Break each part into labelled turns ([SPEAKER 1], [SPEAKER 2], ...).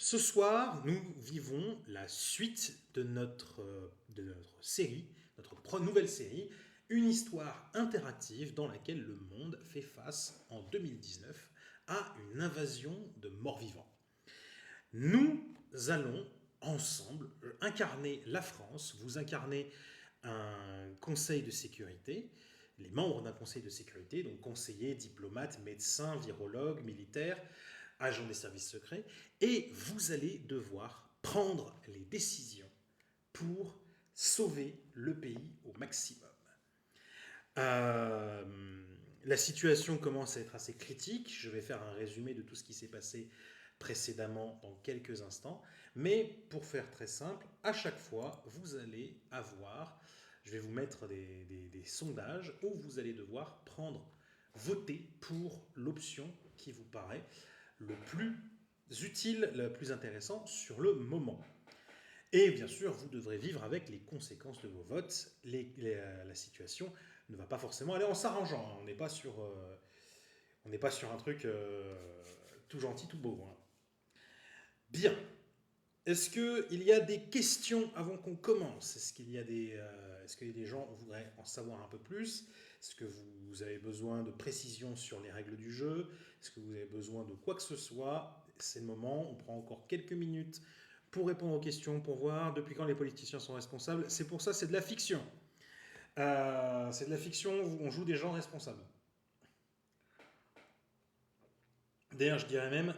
[SPEAKER 1] Ce soir, nous vivons la suite de notre série, nouvelle série, une histoire interactive dans laquelle le monde fait face en 2019 à une invasion de morts-vivants. Nous allons ensemble incarner la France, vous incarnez un conseil de sécurité, les membres d'un conseil de sécurité, donc conseillers, diplomates, médecins, virologues, militaires, agents des services secrets, et vous allez devoir prendre les décisions pour sauver le pays au maximum. Euh, la situation commence à être assez critique. Je vais faire un résumé de tout ce qui s'est passé précédemment dans quelques instants. Mais pour faire très simple, à chaque fois, vous allez avoir, je vais vous mettre des sondages où vous allez devoir voter pour l'option qui vous paraît le plus utile, le plus intéressant sur le moment. Et bien sûr, vous devrez vivre avec les conséquences de vos votes. La situation ne va pas forcément aller en s'arrangeant. On n'est pas sur un truc tout gentil, tout beau, hein. Bien. Est-ce qu'il y a des questions avant qu'on commence? Est-ce qu'il y a des gens qui voudraient en savoir un peu plus? Est-ce que vous avez besoin de précisions sur les règles du jeu? Est-ce que vous avez besoin de quoi que ce soit? C'est le moment, on prend encore quelques minutes pour répondre aux questions, pour voir depuis quand les politiciens sont responsables. C'est pour ça, c'est de la fiction. C'est de la fiction où on joue des gens responsables. D'ailleurs, je dirais même,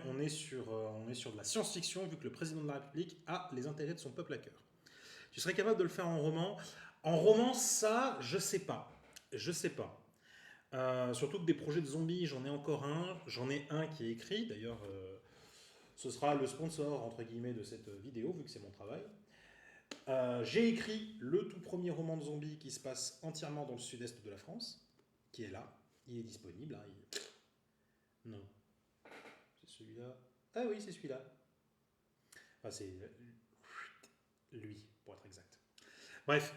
[SPEAKER 1] on est sur de la science-fiction, vu que le président de la République a les intérêts de son peuple à cœur. Tu serais capable de le faire en roman? En roman, ça, je sais pas. Je sais pas. Surtout que des projets de zombies, j'en ai encore un. J'en ai un qui est écrit. D'ailleurs, ce sera le sponsor, entre guillemets, de cette vidéo, vu que c'est mon travail. J'ai écrit le tout premier roman de zombies qui se passe entièrement dans le sud-est de la France, qui est là. Il est disponible. Hein, Non. C'est celui-là. Ah oui, c'est celui-là. Enfin, c'est lui, pour être exact. Bref.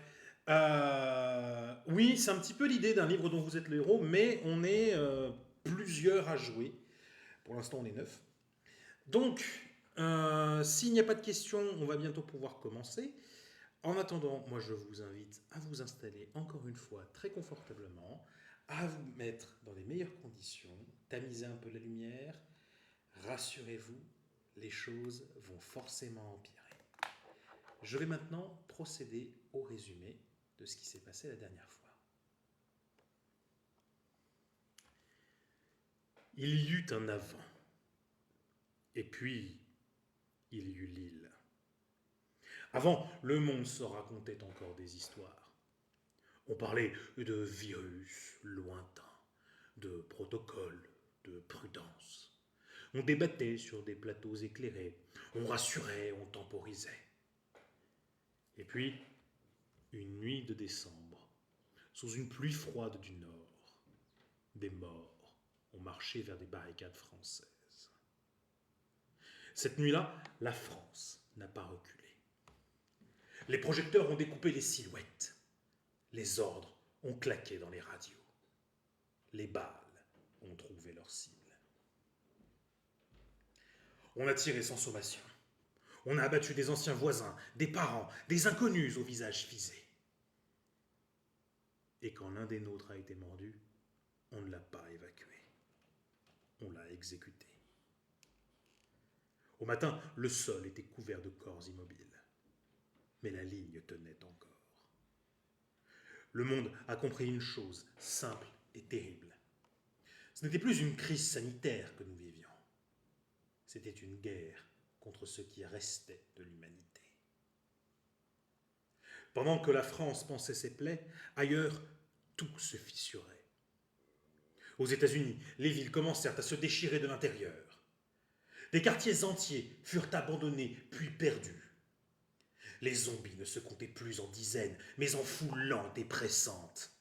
[SPEAKER 1] Oui, c'est un petit peu l'idée d'un livre dont vous êtes le héros, mais on est plusieurs à jouer. Pour l'instant, on est 9. Donc, s'il n'y a pas de questions, on va bientôt pouvoir commencer. En attendant, moi je vous invite à vous installer encore une fois très confortablement, à vous mettre dans les meilleures conditions, tamiser un peu la lumière. Rassurez-vous, les choses vont forcément empirer. Je vais maintenant procéder au résumé de ce qui s'est passé la dernière fois. Il y eut un avant, et puis il y eut l'île. Avant, le monde se racontait encore des histoires. On parlait de virus lointains, de protocoles, de prudence. On débattait sur des plateaux éclairés, on rassurait, on temporisait. Et puis, une nuit de décembre, sous une pluie froide du nord, des morts ont marché vers des barricades françaises. Cette nuit-là, la France n'a pas reculé. Les projecteurs ont découpé les silhouettes. Les ordres ont claqué dans les radios. Les balles ont trouvé leur cible. On a tiré sans sommation. On a abattu des anciens voisins, des parents, des inconnus au visage fisé. Et quand l'un des nôtres a été mordu, on ne l'a pas évacué. On l'a exécuté. Au matin, le sol était couvert de corps immobiles. Mais la ligne tenait encore. Le monde a compris une chose simple et terrible. Ce n'était plus une crise sanitaire que nous vivions. C'était une guerre contre ce qui restait de l'humanité. Pendant que la France pansait ses plaies, ailleurs, tout se fissurait. Aux États-Unis, les villes commencèrent à se déchirer de l'intérieur. Des quartiers entiers furent abandonnés puis perdus. Les zombies ne se comptaient plus en dizaines, mais en foules lentes et pressantes.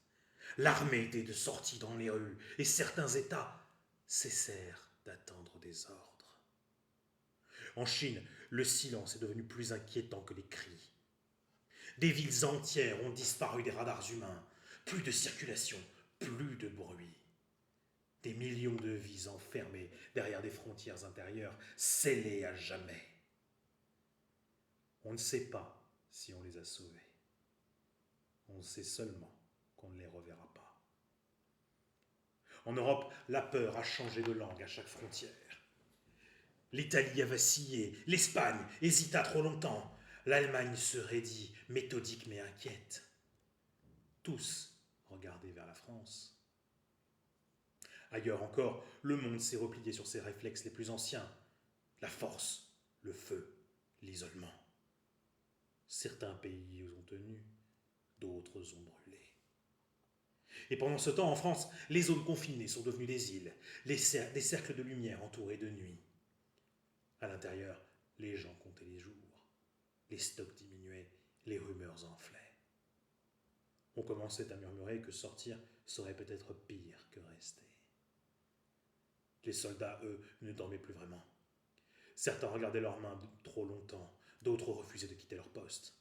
[SPEAKER 1] L'armée était de sortie dans les rues, et certains États cessèrent d'attendre des ordres. En Chine, le silence est devenu plus inquiétant que les cris. Des villes entières ont disparu des radars humains. Plus de circulation, plus de bruit. Des millions de vies enfermées derrière des frontières intérieures, scellées à jamais. On ne sait pas si on les a sauvés. On sait seulement qu'on ne les reverra pas. En Europe, la peur a changé de langue à chaque frontière. L'Italie a vacillé, l'Espagne hésita trop longtemps, l'Allemagne se raidit, méthodique mais inquiète. Tous regardaient vers la France. Ailleurs encore, le monde s'est replié sur ses réflexes les plus anciens. La force, le feu, l'isolement. Certains pays ont tenu, d'autres ont brûlé. Et pendant ce temps, en France, les zones confinées sont devenues des îles, des cercles de lumière entourés de nuit. À l'intérieur, les gens comptaient les jours. Les stocks diminuaient, les rumeurs enflaient. On commençait à murmurer que sortir serait peut-être pire que rester. Les soldats, eux, ne dormaient plus vraiment. Certains regardaient leurs mains trop longtemps, d'autres refusaient de quitter leur poste.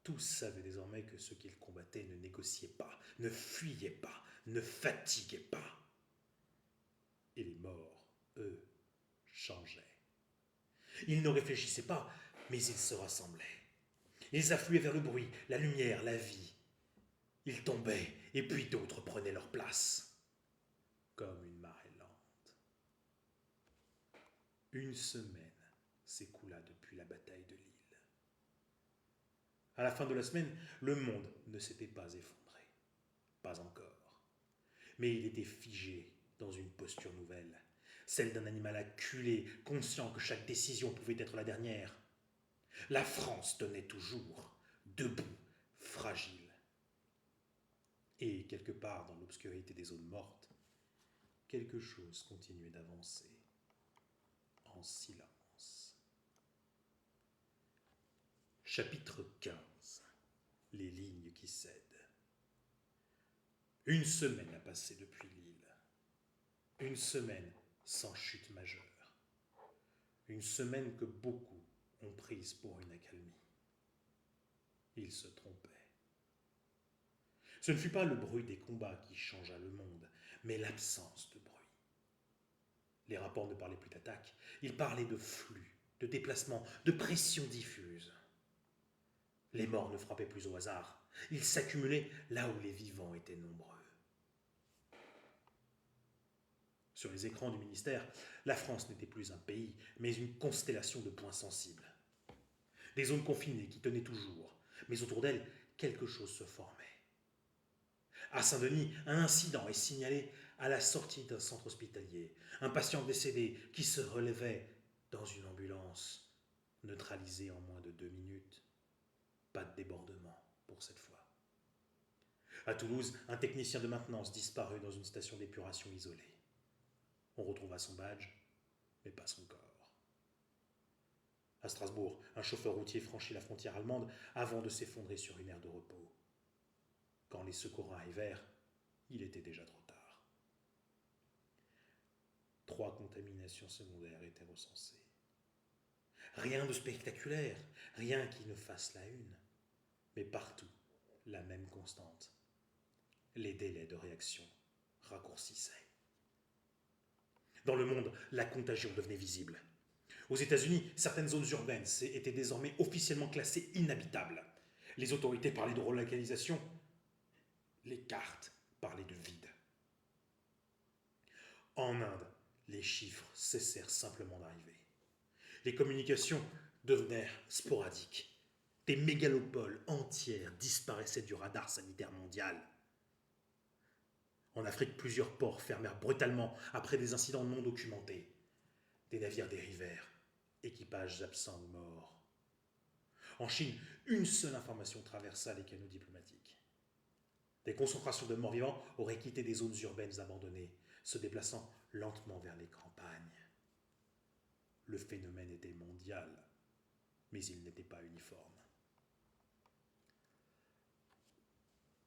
[SPEAKER 1] Tous savaient désormais que ceux qu'ils combattaient ne négociaient pas, ne fuyaient pas, ne fatiguaient pas. Et les morts, eux, changeaient. Ils ne réfléchissaient pas, mais ils se rassemblaient. Ils affluaient vers le bruit, la lumière, la vie. Ils tombaient, et puis d'autres prenaient leur place, comme une marée lente. Une semaine s'écoula depuis la bataille de Lille. À la fin de la semaine, le monde ne s'était pas effondré. Pas encore. Mais il était figé dans une posture nouvelle, celle d'un animal acculé, conscient que chaque décision pouvait être la dernière. La France tenait toujours, debout, fragile. Et quelque part dans l'obscurité des zones mortes, quelque chose continuait d'avancer, en silence. Chapitre 15. Les lignes qui cèdent. Une semaine a passé depuis Lille. Une semaine sans chute majeure. Une semaine que beaucoup ont prise pour une accalmie. Ils se trompaient. Ce ne fut pas le bruit des combats qui changea le monde, mais l'absence de bruit. Les rapports ne parlaient plus d'attaque, ils parlaient de flux, de déplacement, de pression diffuse. Les morts ne frappaient plus au hasard, ils s'accumulaient là où les vivants étaient nombreux. Sur les écrans du ministère, la France n'était plus un pays, mais une constellation de points sensibles. Des zones confinées qui tenaient toujours, mais autour d'elles, quelque chose se formait. À Saint-Denis, un incident est signalé à la sortie d'un centre hospitalier. Un patient décédé qui se relevait dans une ambulance, neutralisé en moins de 2 minutes. Pas de débordement pour cette fois. À Toulouse, un technicien de maintenance disparut dans une station d'épuration isolée. On retrouva son badge, mais pas son corps. À Strasbourg, un chauffeur routier franchit la frontière allemande avant de s'effondrer sur une aire de repos. Quand les secours arrivèrent, il était déjà trop tard. 3 contaminations secondaires étaient recensées. Rien de spectaculaire, rien qui ne fasse la une, mais partout, la même constante. Les délais de réaction raccourcissaient. Dans le monde, la contagion devenait visible. Aux États-Unis, certaines zones urbaines étaient désormais officiellement classées inhabitables. Les autorités parlaient de relocalisation, les cartes parlaient de vide. En Inde, les chiffres cessèrent simplement d'arriver. Les communications devinrent sporadiques. Des mégalopoles entières disparaissaient du radar sanitaire mondial. En Afrique, plusieurs ports fermèrent brutalement après des incidents non documentés. Des navires dérivèrent, équipages absents ou morts. En Chine, une seule information traversa les canaux diplomatiques. Des concentrations de morts vivants auraient quitté des zones urbaines abandonnées, se déplaçant lentement vers les campagnes. Le phénomène était mondial, mais il n'était pas uniforme.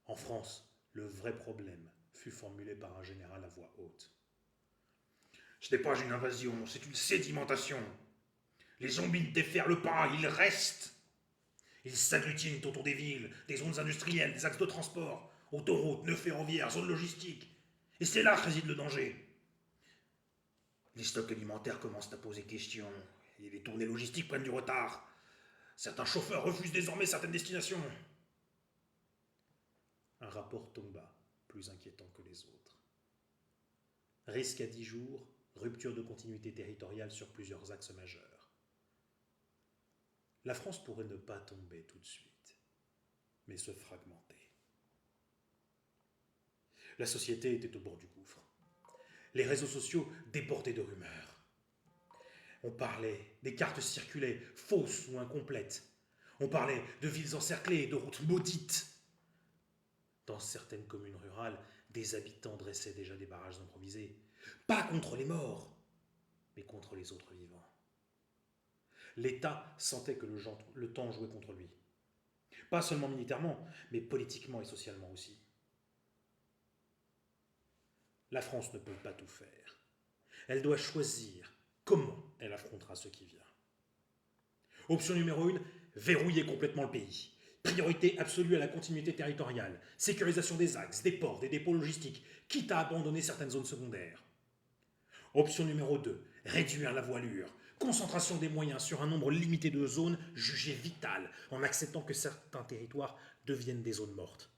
[SPEAKER 1] En France, le vrai problème fut formulé par un général à voix haute. Ce n'est pas une invasion, c'est une sédimentation. Les zombies ne déferlent pas, ils restent. Ils s'agglutinent autour des villes, des zones industrielles, des axes de transport, autoroutes, nœuds ferroviaires, zones logistiques. Et c'est là que réside le danger.
[SPEAKER 2] Les stocks alimentaires commencent à poser question et les tournées logistiques prennent du retard. Certains chauffeurs refusent désormais certaines destinations.
[SPEAKER 1] Un rapport tomba, plus inquiétant que les autres. Risque à 10 jours, rupture de continuité territoriale sur plusieurs axes majeurs. La France pourrait ne pas tomber tout de suite, mais se fragmenter. La société était au bord du gouffre. Les réseaux sociaux débordaient de rumeurs. On parlait, des cartes circulaient, fausses ou incomplètes. On parlait de villes encerclées, de routes maudites. Dans certaines communes rurales, des habitants dressaient déjà des barrages improvisés. Pas contre les morts, mais contre les autres vivants. L'État sentait que le temps jouait contre lui. Pas seulement militairement, mais politiquement et socialement aussi. La France ne peut pas tout faire. Elle doit choisir comment elle affrontera ce qui vient. Option numéro 1, verrouiller complètement le pays. Priorité absolue à la continuité territoriale, sécurisation des axes, des ports, des dépôts logistiques, quitte à abandonner certaines zones secondaires. Option numéro 2, réduire la voilure. Concentration des moyens sur un nombre limité de zones jugées vitales, en acceptant que certains territoires deviennent des zones mortes.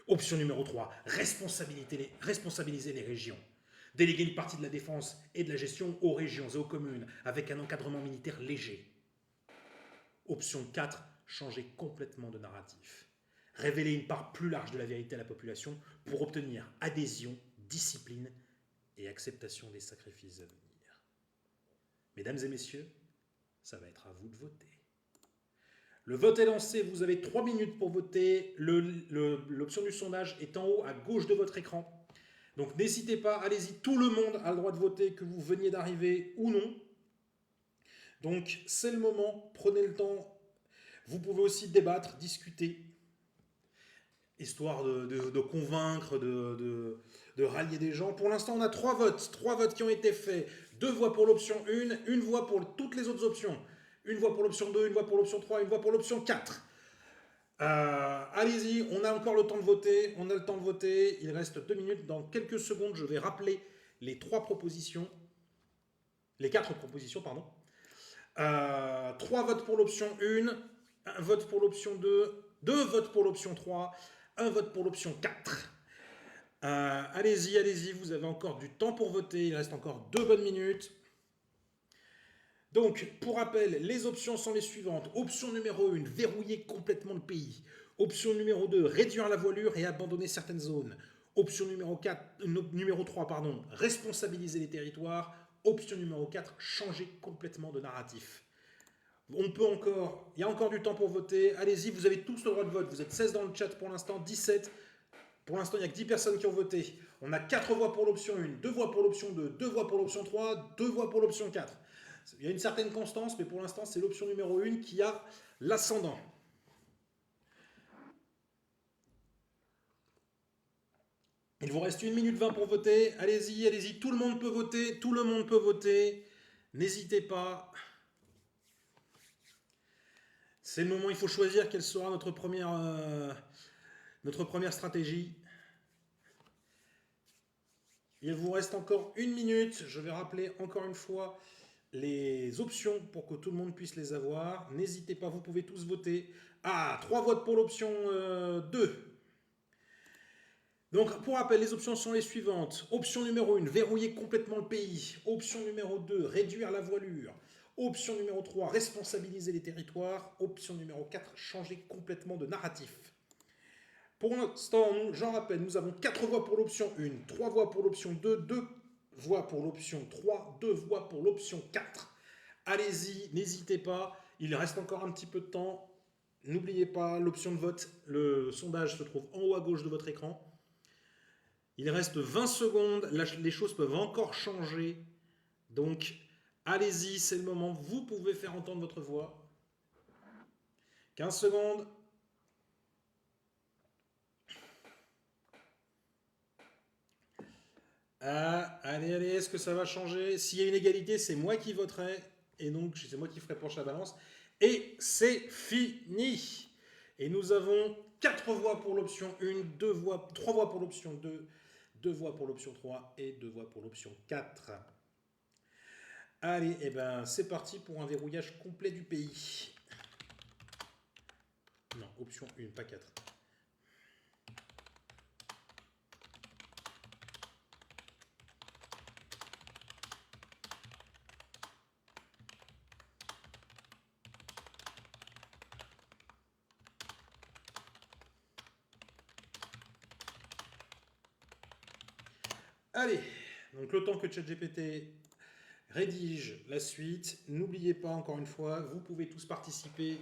[SPEAKER 1] Option numéro 3, responsabiliser les régions. Déléguer une partie de la défense et de la gestion aux régions et aux communes, avec un encadrement militaire léger. Option 4, changer complètement de narratif. Révéler une part plus large de la vérité à la population pour obtenir adhésion, discipline et acceptation des sacrifices à venir. Mesdames et messieurs, ça va être à vous de voter. Le vote est lancé, vous avez 3 minutes pour voter. L'option du sondage est en haut à gauche de votre écran. Donc n'hésitez pas, allez-y, tout le monde a le droit de voter, que vous veniez d'arriver ou non. Donc c'est le moment, prenez le temps. Vous pouvez aussi débattre, discuter, histoire de convaincre, de rallier des gens. Pour l'instant, on a 3 votes qui ont été faits. 2 voix pour l'option 1, une voix pour toutes les autres options. Une voix pour l'option 2, une voix pour l'option 3, une voix pour l'option 4. Allez-y, on a encore le temps de voter. On a le temps de voter. Il reste 2 minutes. Dans quelques secondes, je vais rappeler les 3 propositions. Les 4 propositions, pardon. 3 votes pour l'option 1, 1 vote pour l'option 2, 2 votes pour l'option 3, 1 vote pour l'option 4. Allez-y, vous avez encore du temps pour voter. Il reste encore 2 bonnes minutes. Donc, pour rappel, les options sont les suivantes. Option numéro 1, verrouiller complètement le pays. Option numéro 2, réduire la voilure et abandonner certaines zones. Option numéro 3, responsabiliser les territoires. Option numéro 4, changer complètement de narratif. Il y a encore du temps pour voter. Allez-y, vous avez tous le droit de vote. Vous êtes 16 dans le chat pour l'instant, 17. Pour l'instant, il n'y a que 10 personnes qui ont voté. On a 4 voix pour l'option 1, 2 voix pour l'option 2, 2 voix pour l'option 3, 2 voix pour l'option 4. Il y a une certaine constance, mais pour l'instant, c'est l'option numéro 1 qui a l'ascendant. Il vous reste 1 minute 20 pour voter. Allez-y, tout le monde peut voter, N'hésitez pas. C'est le moment, il faut choisir quelle sera notre première stratégie. Il vous reste encore 1 minute. Je vais rappeler encore une fois les options pour que tout le monde puisse les avoir. N'hésitez pas, vous pouvez tous voter. 3 votes pour l'option 2. Donc, pour rappel, les options sont les suivantes. Option numéro 1, verrouiller complètement le pays. Option numéro 2, réduire la voilure. Option numéro 3, responsabiliser les territoires. Option numéro 4, changer complètement de narratif. Pour l'instant, j'en rappelle, nous avons 4 voix pour l'option 1, 3 voix pour l'option 2, 2 voix pour l'option 3, 2 voix pour l'option 4. Allez-y, n'hésitez pas, il reste encore un petit peu de temps. N'oubliez pas l'option de vote, le sondage se trouve en haut à gauche de votre écran. Il reste 20 secondes, les choses peuvent encore changer. Donc, allez-y, c'est le moment, vous pouvez faire entendre votre voix. 15 secondes. Allez, est-ce que ça va changer? S'il y a une égalité, c'est moi qui voterai. Et donc, c'est moi qui ferai pencher la balance. Et c'est fini. Et nous avons 4 voix pour l'option 1, 3 voix pour l'option 2, 2 voix pour l'option 3 et 2 voix pour l'option 4. Allez, eh ben, c'est parti pour un verrouillage complet du pays. Non, option 1, pas 4. Allez, donc le temps que ChatGPT rédige la suite, n'oubliez pas encore une fois, vous pouvez tous participer.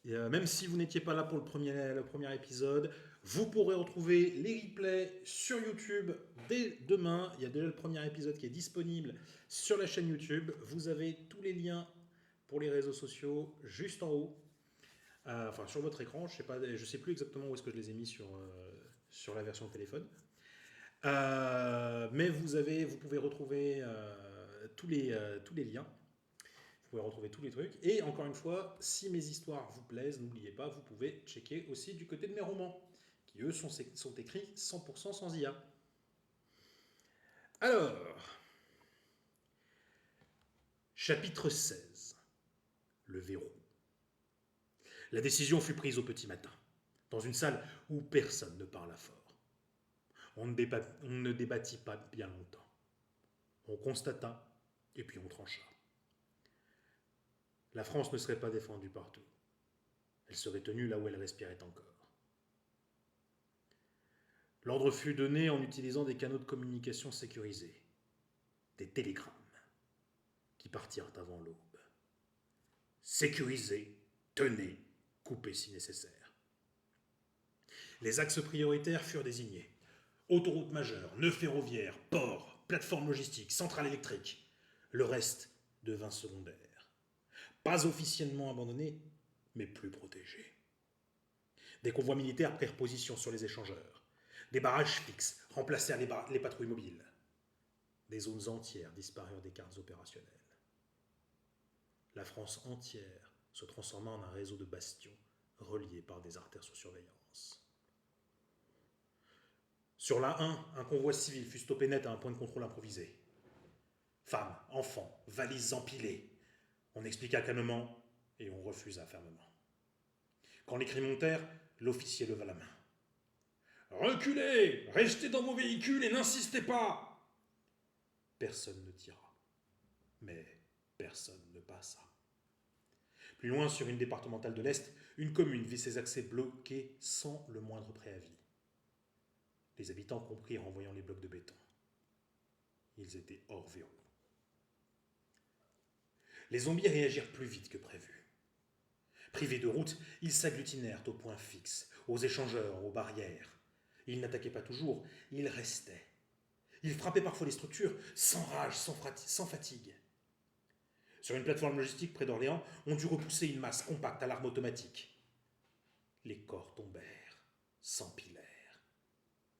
[SPEAKER 1] Et, même si vous n'étiez pas là pour le premier épisode, vous pourrez retrouver les replays sur YouTube dès demain. Il y a déjà le premier épisode qui est disponible sur la chaîne YouTube. Vous avez tous les liens pour les réseaux sociaux juste en haut. Enfin, sur votre écran. Je sais plus exactement où est-ce que je les ai mis sur la version téléphone. Mais vous pouvez retrouver tous les liens. Vous pouvez retrouver tous les trucs. Et encore une fois, si mes histoires vous plaisent, n'oubliez pas, vous pouvez checker aussi du côté de mes romans, qui eux sont écrits 100% sans IA. Alors, chapitre 16. Le verrou. La décision fut prise au petit matin, dans une salle où personne ne parla fort. On ne débattit pas bien longtemps. On constata, et puis on trancha. La France ne serait pas défendue partout. Elle serait tenue là où elle respirait encore. L'ordre fut donné en utilisant des canaux de communication sécurisés, des télégrammes, qui partirent avant l'aube. Sécurisés, tenez, coupez si nécessaire. Les axes prioritaires furent désignés. Autoroutes majeures, nœuds ferroviaires, ports, plateformes logistiques, centrales électriques. Le reste devint secondaire. Pas officiellement abandonné, mais plus protégé. Des convois militaires prirent position sur les échangeurs. Des barrages fixes remplacèrent les patrouilles mobiles. Des zones entières disparurent des cartes opérationnelles. La France entière se transforma en un réseau de bastions reliés par des artères sous surveillance. Sur la 1, un convoi civil fut stoppé net à un point de contrôle improvisé. Femmes, enfants, valises empilées. On expliqua calmement et on refusa fermement. Quand les cris montèrent, l'officier leva la main. Reculez, restez dans vos véhicules et n'insistez pas. Personne ne tira, mais personne ne passa. Plus loin, sur une départementale de l'Est, une commune vit ses accès bloqués sans le moindre préavis. Les habitants comprirent en voyant les blocs de béton. Ils étaient hors verrou. Les zombies réagirent plus vite que prévu. Privés de route, ils s'agglutinèrent aux points fixes, aux échangeurs, aux barrières. Ils n'attaquaient pas toujours, ils restaient. Ils frappaient parfois les structures, sans rage, sans fatigue. Sur une plateforme logistique près d'Orléans, on dut repousser une masse compacte à l'arme automatique. Les corps tombèrent, s'empilèrent,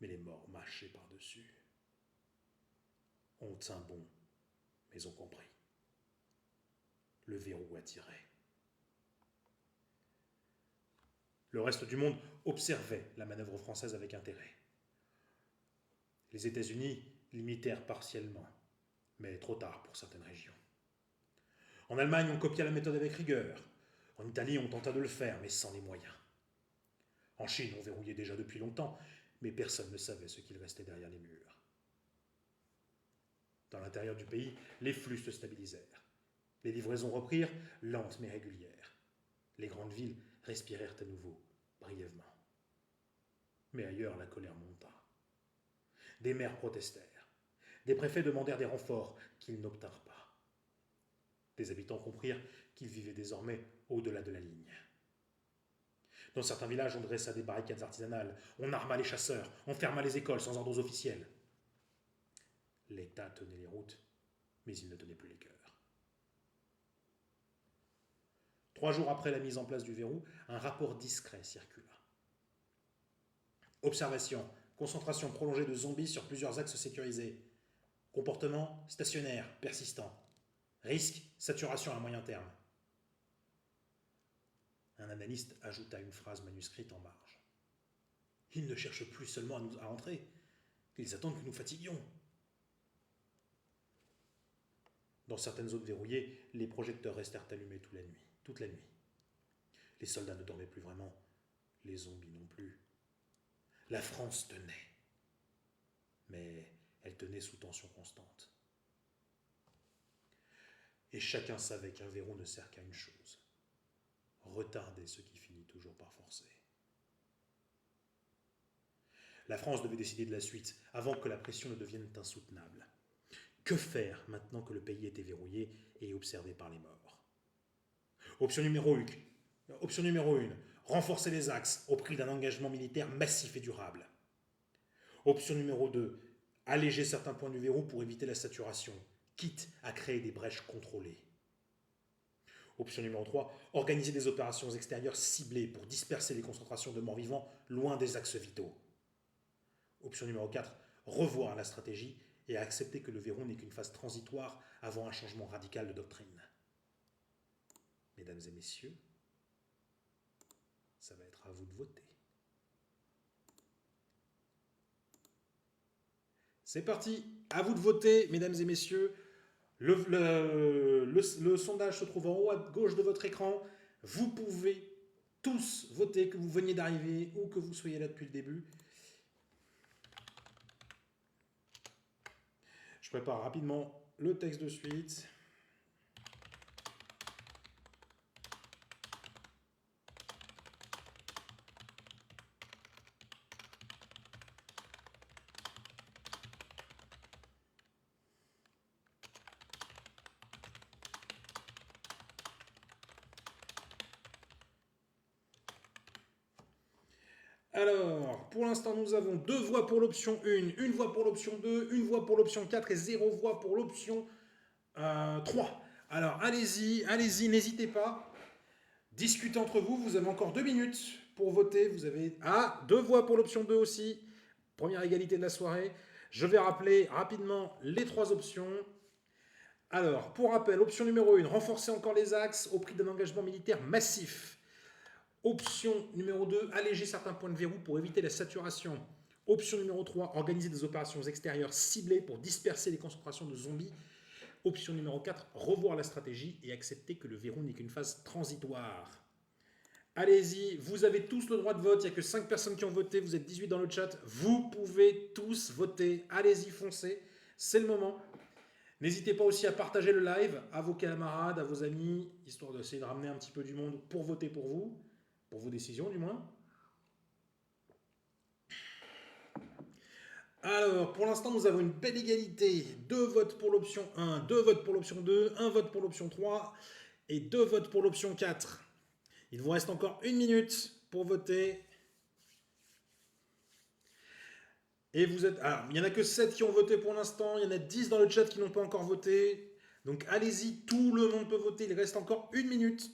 [SPEAKER 1] mais les morts mâchaient par-dessus. On tint bon, mais on comprit. Le verrou attirait. Le reste du monde observait la manœuvre française avec intérêt. Les États-Unis l'imitèrent partiellement, mais trop tard pour certaines régions. En Allemagne, on copia la méthode avec rigueur. En Italie, on tenta de le faire, mais sans les moyens. En Chine, on verrouillait déjà depuis longtemps, mais personne ne savait ce qu'il restait derrière les murs. Dans l'intérieur du pays, les flux se stabilisèrent. Les livraisons reprirent, lentes mais régulières. Les grandes villes respirèrent à nouveau, brièvement. Mais ailleurs, la colère monta. Des maires protestèrent. Des préfets demandèrent des renforts qu'ils n'obtinrent pas. Des habitants comprirent qu'ils vivaient désormais au-delà de la ligne. Dans certains villages, on dressa des barricades artisanales, on arma les chasseurs, on ferma les écoles sans ordres officiels. L'État tenait les routes, mais il ne tenait plus les cœurs. 3 jours après la mise en place du verrou, un rapport discret circula. Observation, concentration prolongée de zombies sur plusieurs axes sécurisés. Comportement stationnaire, persistant. Risque, saturation à moyen terme. Un analyste ajouta une phrase manuscrite en marge. Ils ne cherchent plus seulement à entrer, ils attendent que nous fatiguions. Dans certaines zones verrouillées, les projecteurs restèrent allumés toute la nuit. Les soldats ne dormaient plus vraiment, les zombies non plus. La France tenait, mais elle tenait sous tension constante. Et chacun savait qu'un verrou ne sert qu'à une chose, retarder ce qui finit toujours par forcer. La France devait décider de la suite, avant que la pression ne devienne insoutenable. Que faire maintenant que le pays était verrouillé et observé par les morts? Option numéro 1, renforcer les axes au prix d'un engagement militaire massif et durable. Option numéro 2, alléger certains points du verrou pour éviter la saturation, quitte à créer des brèches contrôlées. Option numéro 3, organiser des opérations extérieures ciblées pour disperser les concentrations de morts-vivants loin des axes vitaux. Option numéro 4, revoir la stratégie et accepter que le verrou n'est qu'une phase transitoire avant un changement radical de doctrine. Mesdames et messieurs, ça va être à vous de voter. C'est parti, à vous de voter, mesdames et messieurs. Le sondage se trouve en haut à gauche de votre écran. Vous pouvez tous voter, que vous veniez d'arriver ou que vous soyez là depuis le début. Je prépare rapidement le texte de suite. Alors, pour l'instant, nous avons 2 voix pour l'option 1, 1 voix pour l'option 2, 1 voix pour l'option 4 et 0 voix pour l'option 3. Alors, allez-y, n'hésitez pas. Discutez entre vous, vous avez encore 2 minutes pour voter. Vous avez 2 voix pour l'option 2 aussi. Première égalité de la soirée. Je vais rappeler rapidement les 3 options. Alors, pour rappel, option numéro 1, renforcer encore les axes au prix d'un engagement militaire massif. Option numéro 2, alléger certains points de verrou pour éviter la saturation. Option numéro 3, organiser des opérations extérieures ciblées pour disperser les concentrations de zombies. Option numéro 4, revoir la stratégie et accepter que le verrou n'est qu'une phase transitoire. Allez-y, vous avez tous le droit de vote, il n'y a que 5 personnes qui ont voté, vous êtes 18 dans le chat, vous pouvez tous voter, allez-y, foncez, c'est le moment. N'hésitez pas aussi à partager le live à vos camarades, à vos amis, histoire d'essayer de ramener un petit peu du monde pour voter pour vous. Pour vos décisions, du moins. Alors, pour l'instant, nous avons une belle égalité. 2 votes pour l'option 1, 2 votes pour l'option 2, 1 vote pour l'option 3 et 2 votes pour l'option 4. Il vous reste encore 1 minute pour voter. Et vous êtes... Alors, il n'y en a que 7 qui ont voté pour l'instant. Il y en a 10 dans le chat qui n'ont pas encore voté. Donc, allez-y, tout le monde peut voter. Il reste encore 1 minute.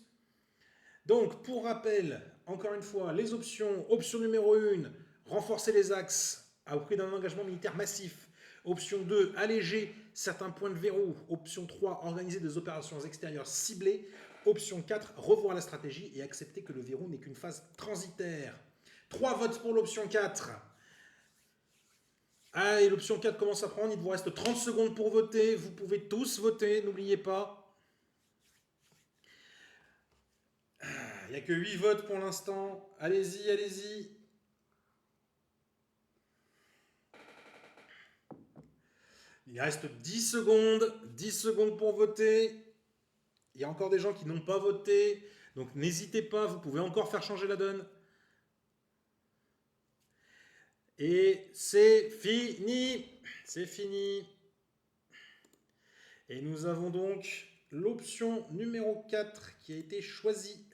[SPEAKER 1] Donc, pour rappel, encore une fois, les options. Option numéro 1, renforcer les axes au prix d'un engagement militaire massif. Option 2, alléger certains points de verrou. Option 3, organiser des opérations extérieures ciblées. Option 4, revoir la stratégie et accepter que le verrou n'est qu'une phase transitaire. 3 votes pour l'option 4. Allez, l'option 4 commence à prendre. Il vous reste 30 secondes pour voter. Vous pouvez tous voter, n'oubliez pas. Il n'y a que 8 votes pour l'instant. Allez-y, allez-y. Il reste 10 secondes. 10 secondes pour voter. Il y a encore des gens qui n'ont pas voté. Donc n'hésitez pas, vous pouvez encore faire changer la donne. Et c'est fini. C'est fini. Et nous avons donc l'option numéro 4 qui a été choisie.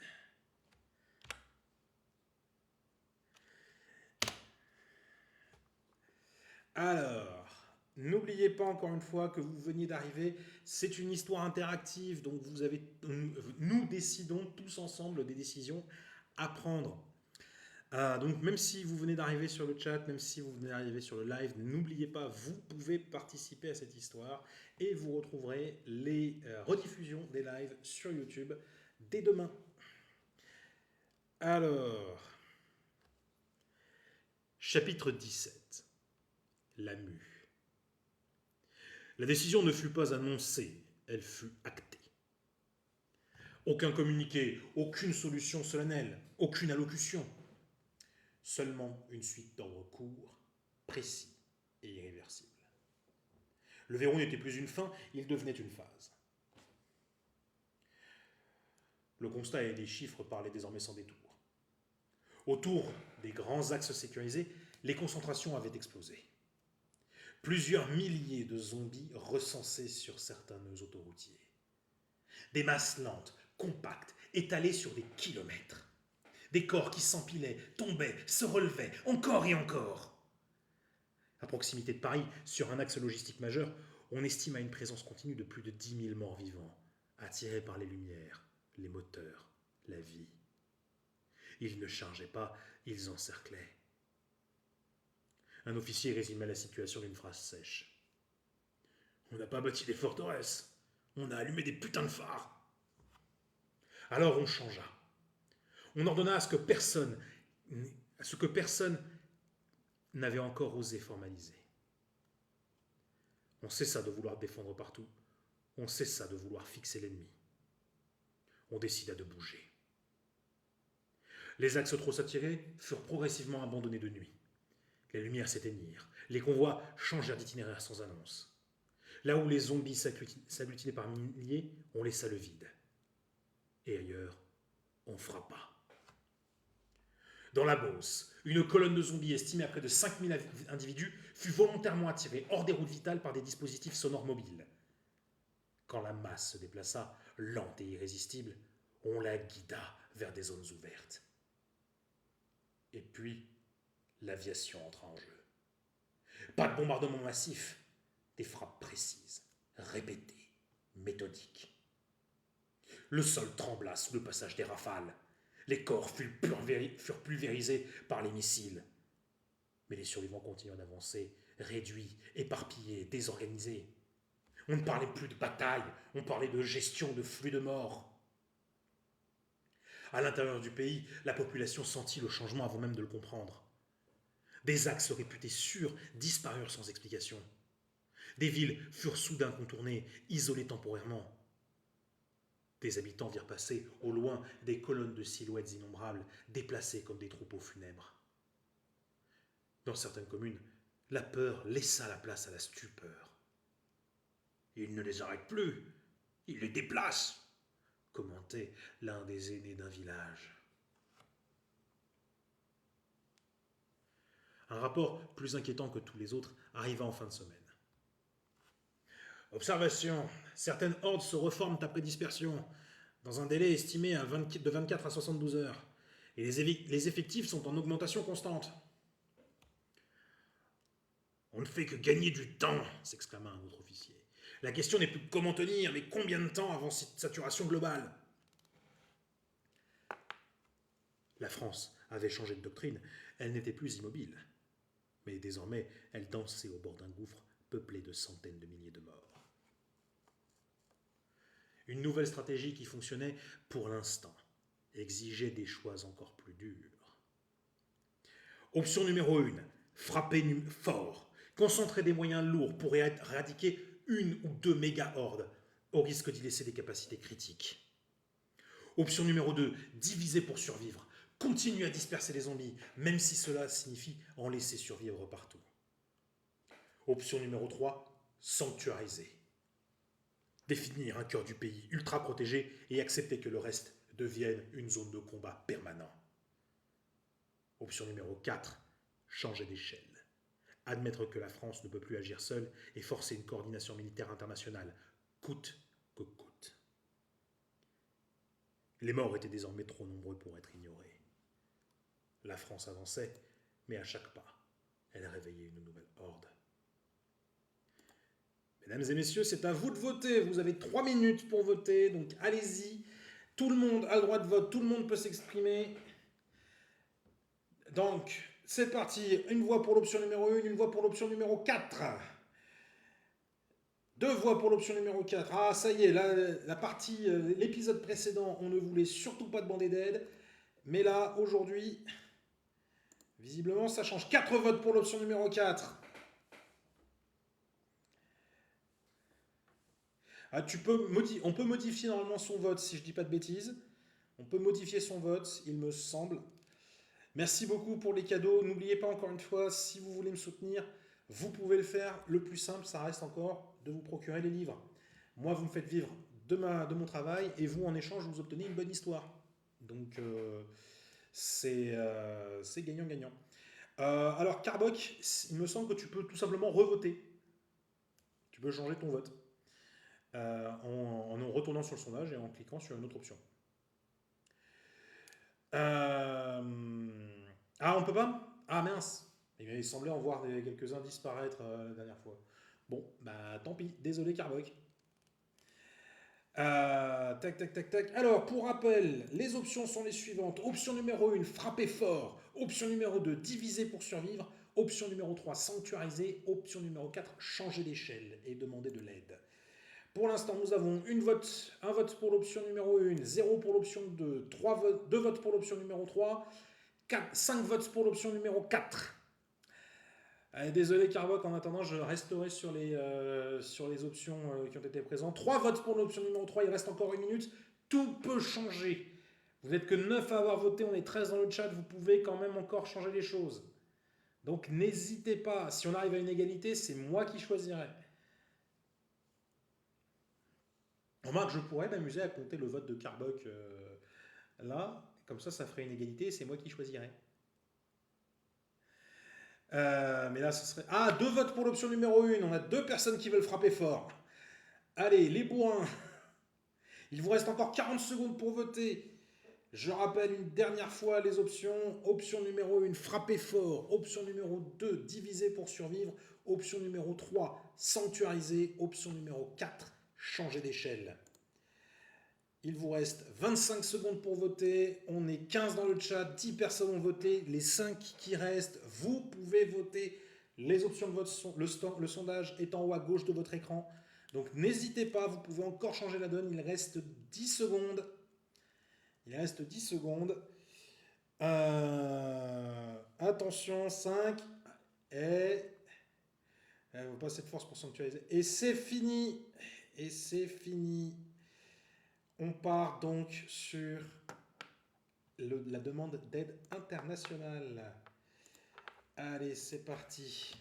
[SPEAKER 1] Alors, n'oubliez pas encore une fois que vous veniez d'arriver. C'est une histoire interactive, donc nous décidons tous ensemble des décisions à prendre. Donc même si vous venez d'arriver sur le chat, même si vous venez d'arriver sur le live, n'oubliez pas, vous pouvez participer à cette histoire et vous retrouverez les rediffusions des lives sur YouTube dès demain. Alors, chapitre 17, la mue. La décision ne fut pas annoncée, elle fut actée. Aucun communiqué, aucune solution solennelle, aucune allocution. Seulement une suite d'ordres courts, précis et irréversibles. Le verrou n'était plus une fin, il devenait une phase. Le constat et les chiffres parlaient désormais sans détour. Autour des grands axes sécurisés, les concentrations avaient explosé. Plusieurs milliers de zombies recensés sur certains nœuds autoroutiers. Des masses lentes, compactes, étalées sur des kilomètres. Des corps qui s'empilaient, tombaient, se relevaient, encore et encore. À proximité de Paris, sur un axe logistique majeur, on estime à une présence continue de plus de 10 000 morts vivants, attirés par les lumières, les moteurs, la vie. Ils ne chargeaient pas, ils encerclaient. Un officier résumait la situation d'une phrase sèche. « On n'a pas bâti des forteresses, on a allumé des putains de phares. » Alors on changea. On ordonna à ce que personne n'avait encore osé formaliser. On cessa de vouloir défendre partout. On cessa de vouloir fixer l'ennemi. On décida de bouger. Les axes trop saturés furent progressivement abandonnés de nuit. Les lumières s'éteignirent. Les convois changèrent d'itinéraire sans annonce. Là où les zombies s'agglutinaient par milliers, on laissa le vide. Et ailleurs, on frappa. Dans la Beauce, une colonne de zombies estimée à près de 5000 individus fut volontairement attirée hors des routes vitales par des dispositifs sonores mobiles. Quand la masse se déplaça, lente et irrésistible, on la guida vers des zones ouvertes. Et puis, l'aviation entra en jeu. Pas de bombardement massif, des frappes précises, répétées, méthodiques. Le sol trembla sous le passage des rafales. Les corps furent pulvérisés par les missiles. Mais les survivants continuèrent d'avancer, réduits, éparpillés, désorganisés. On ne parlait plus de bataille, on parlait de gestion de flux de morts. À l'intérieur du pays, la population sentit le changement avant même de le comprendre. Des axes réputés sûrs disparurent sans explication. Des villes furent soudain contournées, isolées temporairement. Des habitants virent passer, au loin, des colonnes de silhouettes innombrables, déplacées comme des troupeaux funèbres. Dans certaines communes, la peur laissa la place à la stupeur. « Il ne les arrête plus, il les déplace !» commentait l'un des aînés d'un village. Un rapport plus inquiétant que tous les autres arriva en fin de semaine. Observation. Certaines hordes se reforment après dispersion, dans un délai estimé de 24 à 72 heures, et les effectifs sont en augmentation constante. On ne fait que gagner du temps, s'exclama un autre officier. La question n'est plus comment tenir, mais combien de temps avant cette saturation globale. La France avait changé de doctrine, elle n'était plus immobile. Mais désormais, elle dansait au bord d'un gouffre peuplé de centaines de milliers de morts. Une nouvelle stratégie qui fonctionnait pour l'instant exigeait des choix encore plus durs. Option numéro 1, frapper fort, concentrer des moyens lourds pour éradiquer une ou deux méga-hordes, au risque d'y laisser des capacités critiques. Option numéro 2, diviser pour survivre, continuer à disperser les zombies, même si cela signifie en laisser survivre partout. Option numéro 3, sanctuariser. Définir un cœur du pays ultra protégé et accepter que le reste devienne une zone de combat permanent. Option numéro 4, changer d'échelle. Admettre que la France ne peut plus agir seule et forcer une coordination militaire internationale, coûte que coûte. Les morts étaient désormais trop nombreux pour être ignorés. La France avançait, mais à chaque pas, elle réveillait une nouvelle horde. Mesdames et messieurs, c'est à vous de voter. Vous avez 3 minutes pour voter, donc allez-y. Tout le monde a le droit de vote, tout le monde peut s'exprimer. Donc, c'est parti. Une voix pour l'option numéro 1, une voix pour l'option numéro 4. 2 voix pour l'option numéro 4. Ah, ça y est, la partie, l'épisode précédent, on ne voulait surtout pas demander d'aide. Mais là, aujourd'hui, visiblement, ça change. 4 votes pour l'option numéro 4. Ah, on peut modifier normalement son vote si je dis pas de bêtises. On peut modifier son vote, il me semble. Merci beaucoup pour les cadeaux. N'oubliez pas encore une fois, si vous voulez me soutenir, vous pouvez le faire. Le plus simple, ça reste encore de vous procurer les livres. Moi, vous me faites vivre de mon travail et vous, en échange, vous obtenez une bonne histoire. Donc, c'est gagnant-gagnant. Alors, Carboc, il me semble que tu peux tout simplement revoter. Tu peux changer ton vote en retournant sur le sondage et en cliquant sur une autre option. Ah, on peut pas? Ah mince. Il semblait en voir quelques-uns disparaître la dernière fois. Bon, bah tant pis. Désolé, Carboc. Tac, tac, tac, tac. Alors, pour rappel, les options sont les suivantes. Option numéro 1, frapper fort. Option numéro 2, diviser pour survivre. Option numéro 3, sanctuariser. Option numéro 4, changer d'échelle et demander de l'aide. Pour l'instant, nous avons un vote pour l'option numéro 1, 0 pour l'option 2, 2 votes pour l'option numéro 3, 5 votes pour l'option numéro 4. Désolé Carboc, en attendant, je resterai sur les options qui ont été présentes. 3 votes pour l'option numéro 3, il reste encore une minute. Tout peut changer. Vous n'êtes que 9 à avoir voté, on est 13 dans le chat, vous pouvez quand même encore changer les choses. Donc n'hésitez pas, si on arrive à une égalité, c'est moi qui choisirai. Remarque, je pourrais m'amuser à compter le vote de Carboc là, comme ça ferait une égalité et c'est moi qui choisirais. Mais là, ce serait... Ah, 2 votes pour l'option numéro 1, on a 2 personnes qui veulent frapper fort. Allez, les bourrins. Il vous reste encore 40 secondes pour voter. Je rappelle une dernière fois les options. Option numéro 1, frapper fort. Option numéro 2, diviser pour survivre. Option numéro 3, sanctuariser. Option numéro 4, changer d'échelle. Il vous reste 25 secondes pour voter. On est 15 dans le chat, 10 personnes ont voté. Les 5 qui restent, vous pouvez voter. Les options de vote sont... Le sondage est en haut à gauche de votre écran. Donc n'hésitez pas, vous pouvez encore changer la donne. Il reste 10 secondes. Il reste 10 secondes. Attention, 5. Et... Il ne faut pas assez de force pour sanctuariser. Et c'est fini. Et c'est fini. On part donc sur la demande d'aide internationale. Allez, c'est parti.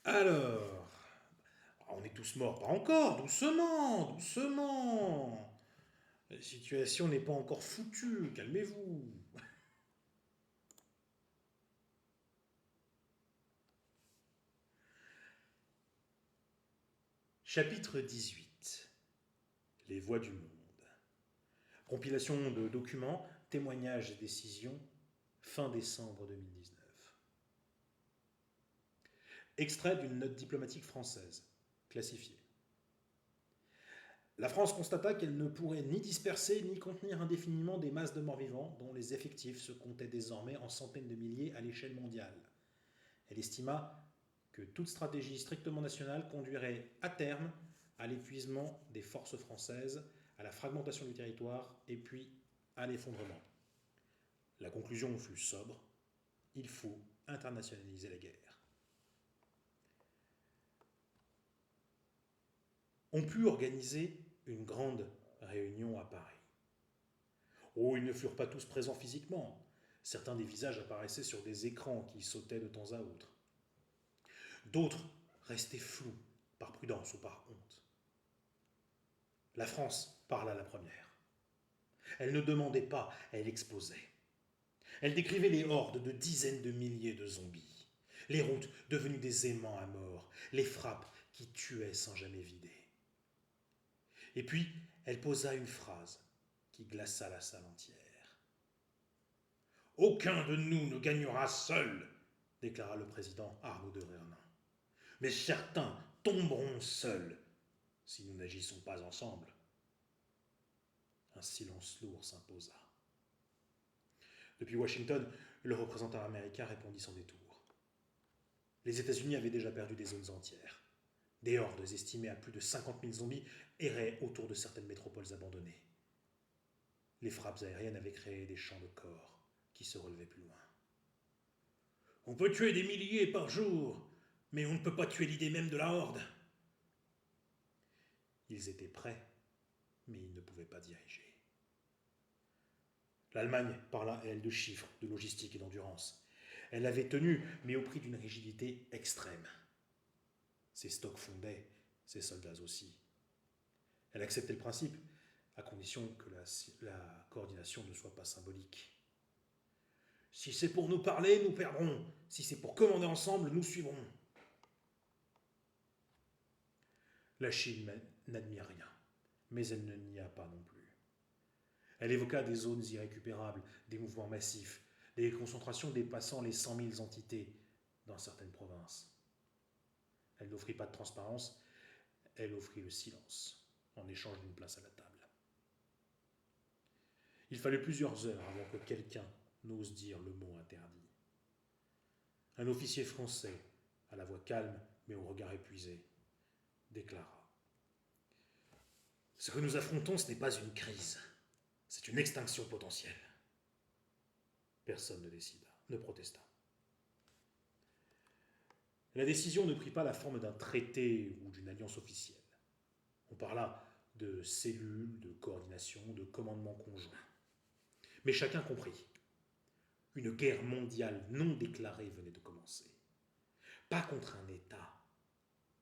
[SPEAKER 1] Alors, on est tous morts, pas encore, doucement, doucement. La situation n'est pas encore foutue, calmez-vous. Chapitre 18. Les voix du monde. Compilation de documents, témoignages et décisions, fin décembre 2019. Extrait d'une note diplomatique française, classifiée. La France constata qu'elle ne pourrait ni disperser ni contenir indéfiniment des masses de morts-vivants dont les effectifs se comptaient désormais en centaines de milliers à l'échelle mondiale. Elle estima que toute stratégie strictement nationale conduirait à terme à l'épuisement des forces françaises, à la fragmentation du territoire et puis à l'effondrement. La conclusion fut sobre, il faut internationaliser la guerre. On put organiser une grande réunion à Paris. Oh, ils ne furent pas tous présents physiquement. Certains des visages apparaissaient sur des écrans qui sautaient de temps à autre. D'autres restaient flous, par prudence ou par honte. La France parla la première. Elle ne demandait pas, elle exposait. Elle décrivait les hordes de dizaines de milliers de zombies, les routes devenues des aimants à mort, les frappes qui tuaient sans jamais vider. Et puis, elle posa une phrase qui glaça la salle entière. « Aucun de nous ne gagnera seul, déclara le président Arnaud de Vernon. Mais certains tomberont seuls si nous n'agissons pas ensemble. » Un silence lourd s'imposa. Depuis Washington, le représentant américain répondit sans détour. Les États-Unis avaient déjà perdu des zones entières. Des hordes estimées à plus de 50 000 zombies erraient autour de certaines métropoles abandonnées. Les frappes aériennes avaient créé des champs de corps qui se relevaient plus loin.
[SPEAKER 2] On peut tuer des milliers par jour, mais on ne peut pas tuer l'idée même de la horde.
[SPEAKER 1] Ils étaient prêts, mais ils ne pouvaient pas diriger. L'Allemagne parla, elle, de chiffres, de logistique et d'endurance. Elle avait tenu, mais au prix d'une rigidité extrême. Ses stocks fondaient, ses soldats aussi. Elle acceptait le principe, à condition que la coordination ne soit pas symbolique.
[SPEAKER 2] Si c'est pour nous parler, nous perdrons. Si c'est pour commander ensemble, nous suivrons.
[SPEAKER 1] La Chine n'admit rien, mais elle ne nia pas non plus. Elle évoqua des zones irrécupérables, des mouvements massifs, des concentrations dépassant les 100 000 entités dans certaines provinces. Elle n'offrit pas de transparence, elle offrit le silence, en échange d'une place à la table. Il fallut plusieurs heures avant que quelqu'un n'ose dire le mot interdit. Un officier français, à la voix calme mais au regard épuisé, déclara :
[SPEAKER 2] Ce que nous affrontons, ce n'est pas une crise, c'est une extinction potentielle.
[SPEAKER 1] Personne ne protesta. La décision ne prit pas la forme d'un traité ou d'une alliance officielle. On parla de cellules, de coordination, de commandement conjoint. Mais chacun comprit. Une guerre mondiale non déclarée venait de commencer. Pas contre un État,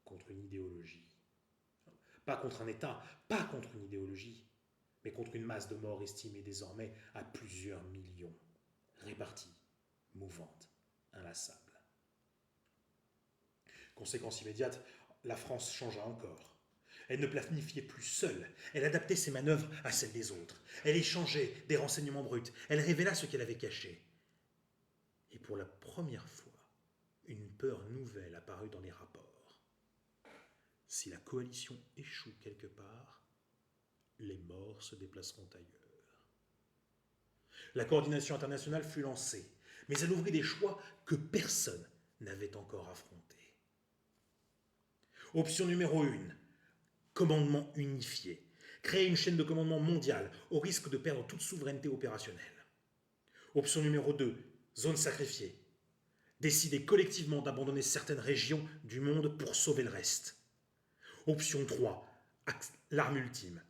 [SPEAKER 1] contre une idéologie. Pas contre un État, pas contre une idéologie, mais contre une masse de morts estimée désormais à plusieurs millions, répartie, mouvante, inlassable. Conséquence immédiate, la France changea encore. Elle ne planifiait plus seule, elle adaptait ses manœuvres à celles des autres. Elle échangeait des renseignements bruts, elle révéla ce qu'elle avait caché. Et pour la première fois, une peur nouvelle apparut dans les rapports. Si la coalition échoue quelque part, les morts se déplaceront ailleurs. La coordination internationale fut lancée, mais elle ouvrit des choix que personne n'avait encore affrontés. Option numéro 1, commandement unifié. Créer une chaîne de commandement mondiale au risque de perdre toute souveraineté opérationnelle. Option numéro 2, zone sacrifiée. Décider collectivement d'abandonner certaines régions du monde pour sauver le reste. Option 3, l'arme ultime.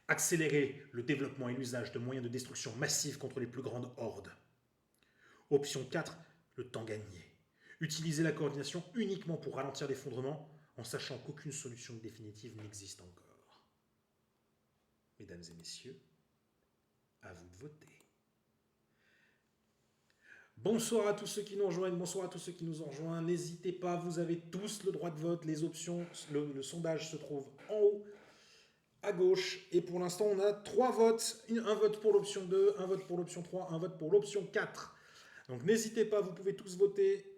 [SPEAKER 1] Accélérer le développement et l'usage de moyens de destruction massive contre les plus grandes hordes. Option 4, le temps gagné. Utiliser la coordination uniquement pour ralentir l'effondrement en sachant qu'aucune solution définitive n'existe encore. Mesdames et messieurs, à vous de voter. Bonsoir à tous ceux qui nous rejoignent, bonsoir à tous ceux qui nous ont rejoints. N'hésitez pas, vous avez tous le droit de vote. Les options, le sondage se trouve en haut, à gauche. Et pour l'instant, on a 3 votes. Un vote pour l'option 2, un vote pour l'option 3, un vote pour l'option 4. Donc n'hésitez pas, vous pouvez tous voter.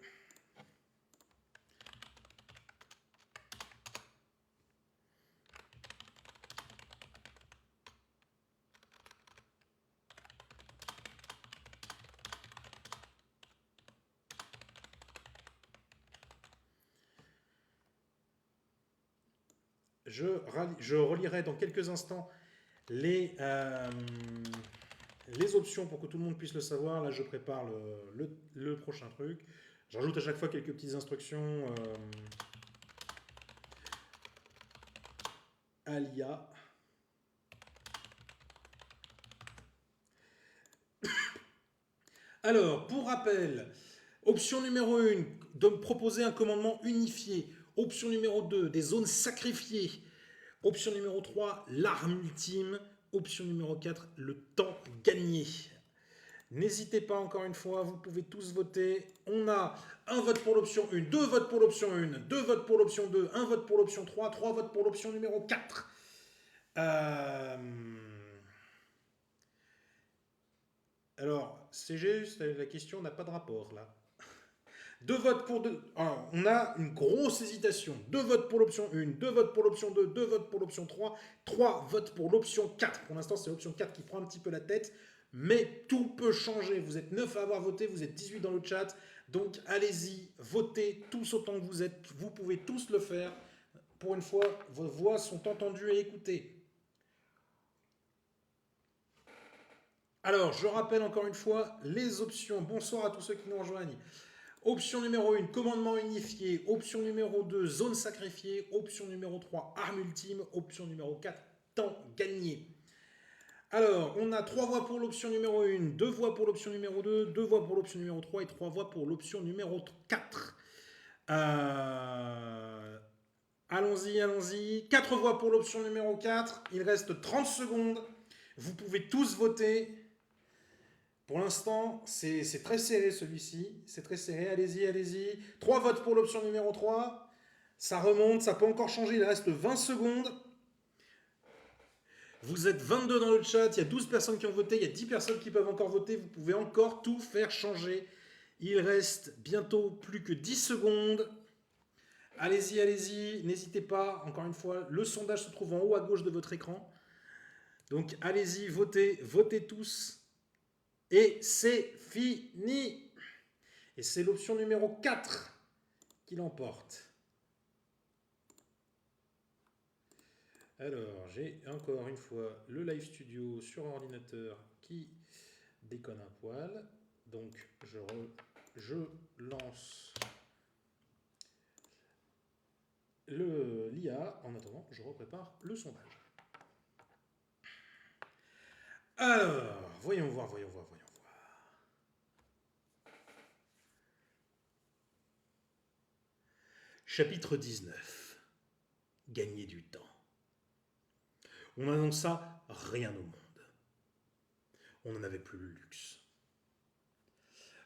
[SPEAKER 1] Je relirai dans quelques instants les options pour que tout le monde puisse le savoir. Là, je prépare le prochain truc. Je rajoute à chaque fois quelques petites instructions à l'IA. Alors, pour rappel, option numéro 1, de proposer un commandement unifié. Option numéro 2, des zones sacrifiées. Option numéro 3, l'arme ultime. Option numéro 4, le temps gagné. N'hésitez pas, encore une fois, vous pouvez tous voter. On a un vote pour l'option 1, 2 votes pour l'option 1, 2 votes pour l'option 2, 1 vote pour l'option 3, 3 votes pour l'option numéro 4. Alors, c'est juste, la question n'a pas de rapport là. 2 votes pour 2. Alors, on a une grosse hésitation. 2 votes pour l'option 1, 2 votes pour l'option 2, 2 votes pour l'option 3, 3 votes pour l'option 4. Pour l'instant, c'est l'option 4 qui prend un petit peu la tête, mais tout peut changer. Vous êtes 9 à avoir voté, vous êtes 18 dans le chat. Donc allez-y, votez tous autant que vous êtes. Vous pouvez tous le faire. Pour une fois, vos voix sont entendues et écoutées. Alors, je rappelle encore une fois les options. Bonsoir à tous ceux qui nous rejoignent. Option numéro 1, commandement unifié. Option numéro 2, zone sacrifiée. Option numéro 3, arme ultime. Option numéro 4, temps gagné. Alors, on a 3 voix pour l'option numéro 1, 2 voix pour l'option numéro 2, 2 voix pour l'option numéro 3 et 3 voix pour l'option numéro 4. Allons-y, allons-y. 4 voix pour l'option numéro 4. Il reste 30 secondes. Vous pouvez tous voter. Pour l'instant, c'est très serré celui-ci. C'est très serré. Allez-y, allez-y. 3 votes pour l'option numéro 3. Ça remonte, ça peut encore changer. Il reste 20 secondes. Vous êtes 22 dans le chat. Il y a 12 personnes qui ont voté. Il y a 10 personnes qui peuvent encore voter. Vous pouvez encore tout faire changer. Il reste bientôt plus que 10 secondes. Allez-y, allez-y. N'hésitez pas. Encore une fois, le sondage se trouve en haut à gauche de votre écran. Donc allez-y, votez. Votez tous. Et c'est fini. Et c'est l'option numéro 4 qui l'emporte. Alors, j'ai encore une fois le live studio sur ordinateur qui déconne un poil. Donc, je lance l'IA. En attendant, je reprépare le sondage. Alors, voyons voir. Chapitre 19. Gagner du temps. On n'annonça rien au monde. On n'en avait plus le luxe.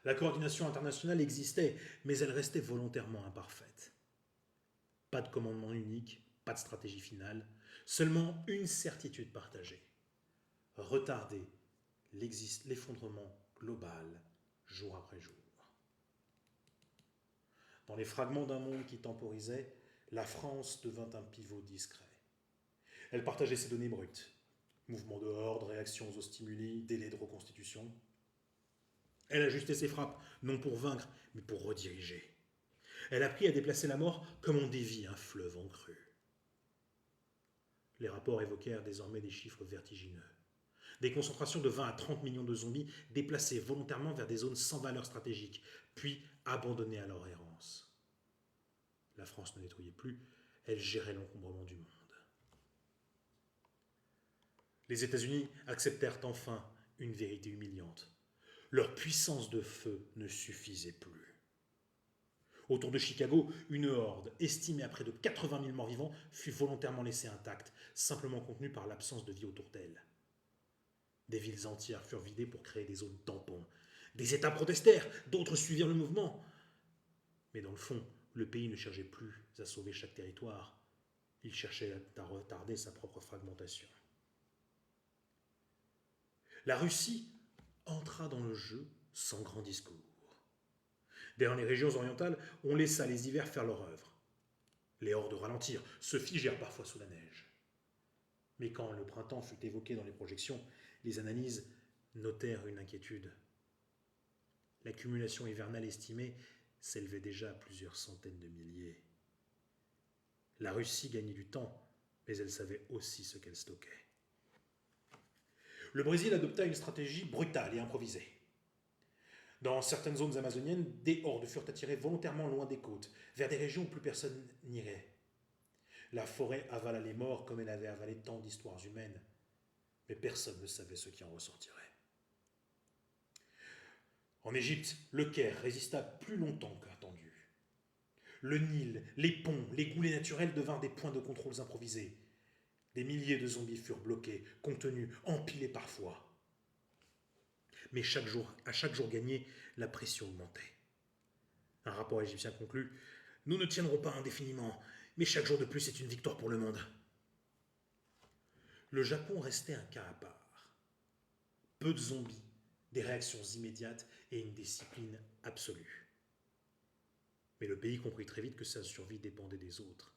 [SPEAKER 1] La coordination internationale existait, mais elle restait volontairement imparfaite. Pas de commandement unique, pas de stratégie finale, seulement une certitude partagée. Retarder l'effondrement global jour après jour. Dans les fragments d'un monde qui temporisait, la France devint un pivot discret. Elle partageait ses données brutes. Mouvements de horde, réactions aux stimuli, délais de reconstitution. Elle ajustait ses frappes, non pour vaincre, mais pour rediriger. Elle apprit à déplacer la mort comme on dévie un fleuve en crue. Les rapports évoquèrent désormais des chiffres vertigineux. Des concentrations de 20 à 30 millions de zombies déplacés volontairement vers des zones sans valeur stratégique, puis abandonnés à leur errance. La France ne nettoyait plus, elle gérait l'encombrement du monde. Les États-Unis acceptèrent enfin une vérité humiliante. Leur puissance de feu ne suffisait plus. Autour de Chicago, une horde, estimée à près de 80 000 morts-vivants, fut volontairement laissée intacte, simplement contenue par l'absence de vie autour d'elle. Des villes entières furent vidées pour créer des zones tampons. Des États protestèrent, d'autres suivirent le mouvement. Mais dans le fond, le pays ne cherchait plus à sauver chaque territoire. Il cherchait à retarder sa propre fragmentation. La Russie entra dans le jeu sans grand discours. Dans les régions orientales, on laissa les hivers faire leur œuvre. Les hordes ralentirent, se figèrent parfois sous la neige. Mais quand le printemps fut évoqué dans les projections, les analyses notèrent une inquiétude. L'accumulation hivernale estimée s'élevait déjà à plusieurs centaines de milliers. La Russie gagnait du temps, mais elle savait aussi ce qu'elle stockait. Le Brésil adopta une stratégie brutale et improvisée. Dans certaines zones amazoniennes, des hordes furent attirées volontairement loin des côtes, vers des régions où plus personne n'irait. La forêt avala les morts comme elle avait avalé tant d'histoires humaines, mais personne ne savait ce qui en ressortirait. En Égypte, le Caire résista plus longtemps qu'attendu. Le Nil, les ponts, les goulets naturels devinrent des points de contrôle improvisés. Des milliers de zombies furent bloqués, contenus, empilés parfois. Mais à chaque jour gagné, la pression augmentait. Un rapport égyptien conclut « Nous ne tiendrons pas indéfiniment, mais chaque jour de plus est une victoire pour le monde. » Le Japon restait un cas à part. Peu de zombies, des réactions immédiates et une discipline absolue. Mais le pays comprit très vite que sa survie dépendait des autres.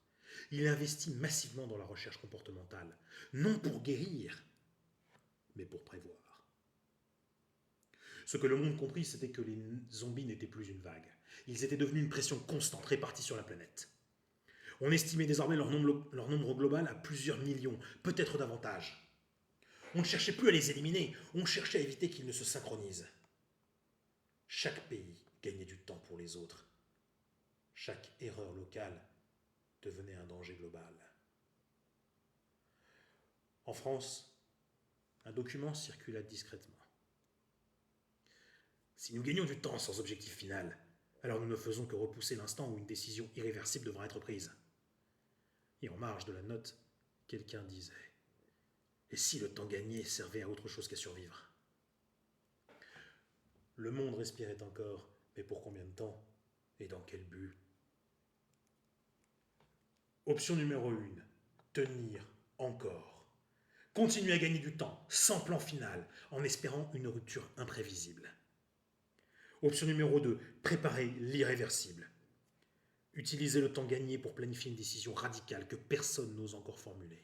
[SPEAKER 1] Il investit massivement dans la recherche comportementale, non pour guérir, mais pour prévoir. Ce que le monde comprit, c'était que les zombies n'étaient plus une vague. Ils étaient devenus une pression constante répartie sur la planète. On estimait désormais leur nombre global à plusieurs millions, peut-être davantage. On ne cherchait plus à les éliminer, on cherchait à éviter qu'ils ne se synchronisent. Chaque pays gagnait du temps pour les autres. Chaque erreur locale devenait un danger global. En France, un document circula discrètement. Si nous gagnons du temps sans objectif final, alors nous ne faisons que repousser l'instant où une décision irréversible devra être prise. Et en marge de la note, quelqu'un disait « Et si le temps gagné servait à autre chose qu'à survivre ?» Le monde respirait encore, mais pour combien de temps? Et dans quel but? Option numéro 1, tenir encore. Continuer à gagner du temps, sans plan final, en espérant une rupture imprévisible. Option numéro 2, préparer l'irréversible. Utiliser le temps gagné pour planifier une décision radicale que personne n'ose encore formuler.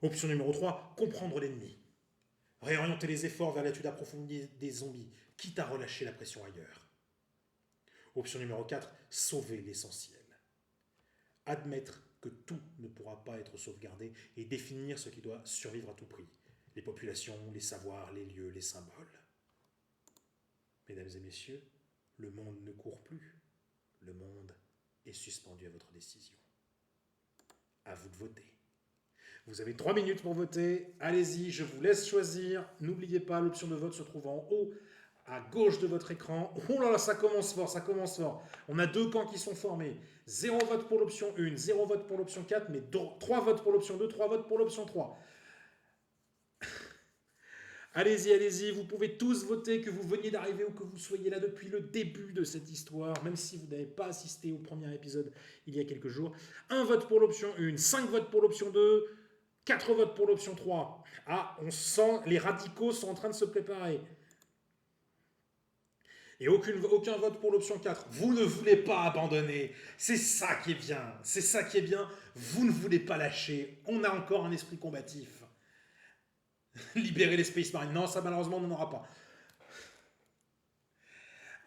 [SPEAKER 1] Option numéro 3, comprendre l'ennemi. Réorienter les efforts vers l'étude approfondie des zombies, quitte à relâcher la pression ailleurs. Option numéro 4, sauver l'essentiel. Admettre que tout ne pourra pas être sauvegardé et définir ce qui doit survivre à tout prix. Les populations, les savoirs, les lieux, les symboles. Mesdames et messieurs, le monde ne court plus. Le monde est suspendu à votre décision. À vous de voter. Vous avez 3 minutes pour voter. Allez-y, je vous laisse choisir. N'oubliez pas, l'option de vote se trouve en haut, à gauche de votre écran. Oh là là, ça commence fort, ça commence fort. On a 2 camps qui sont formés. 0 vote pour l'option 1, 0 vote pour l'option 4, mais 3 votes pour l'option 2, 3 votes pour l'option 3. Allez-y, allez-y, vous pouvez tous voter, que vous veniez d'arriver ou que vous soyez là depuis le début de cette histoire, même si vous n'avez pas assisté au premier épisode il y a quelques jours. 1 vote pour l'option 1, 5 votes pour l'option 2, 4 votes pour l'option 3. Ah, on sent, les radicaux sont en train de se préparer. Et aucun vote pour l'option 4. Vous ne voulez pas abandonner. C'est ça qui est bien. C'est ça qui est bien. Vous ne voulez pas lâcher. On a encore un esprit combatif. Libérer les Space Marines. Non, ça malheureusement, on n'en aura pas.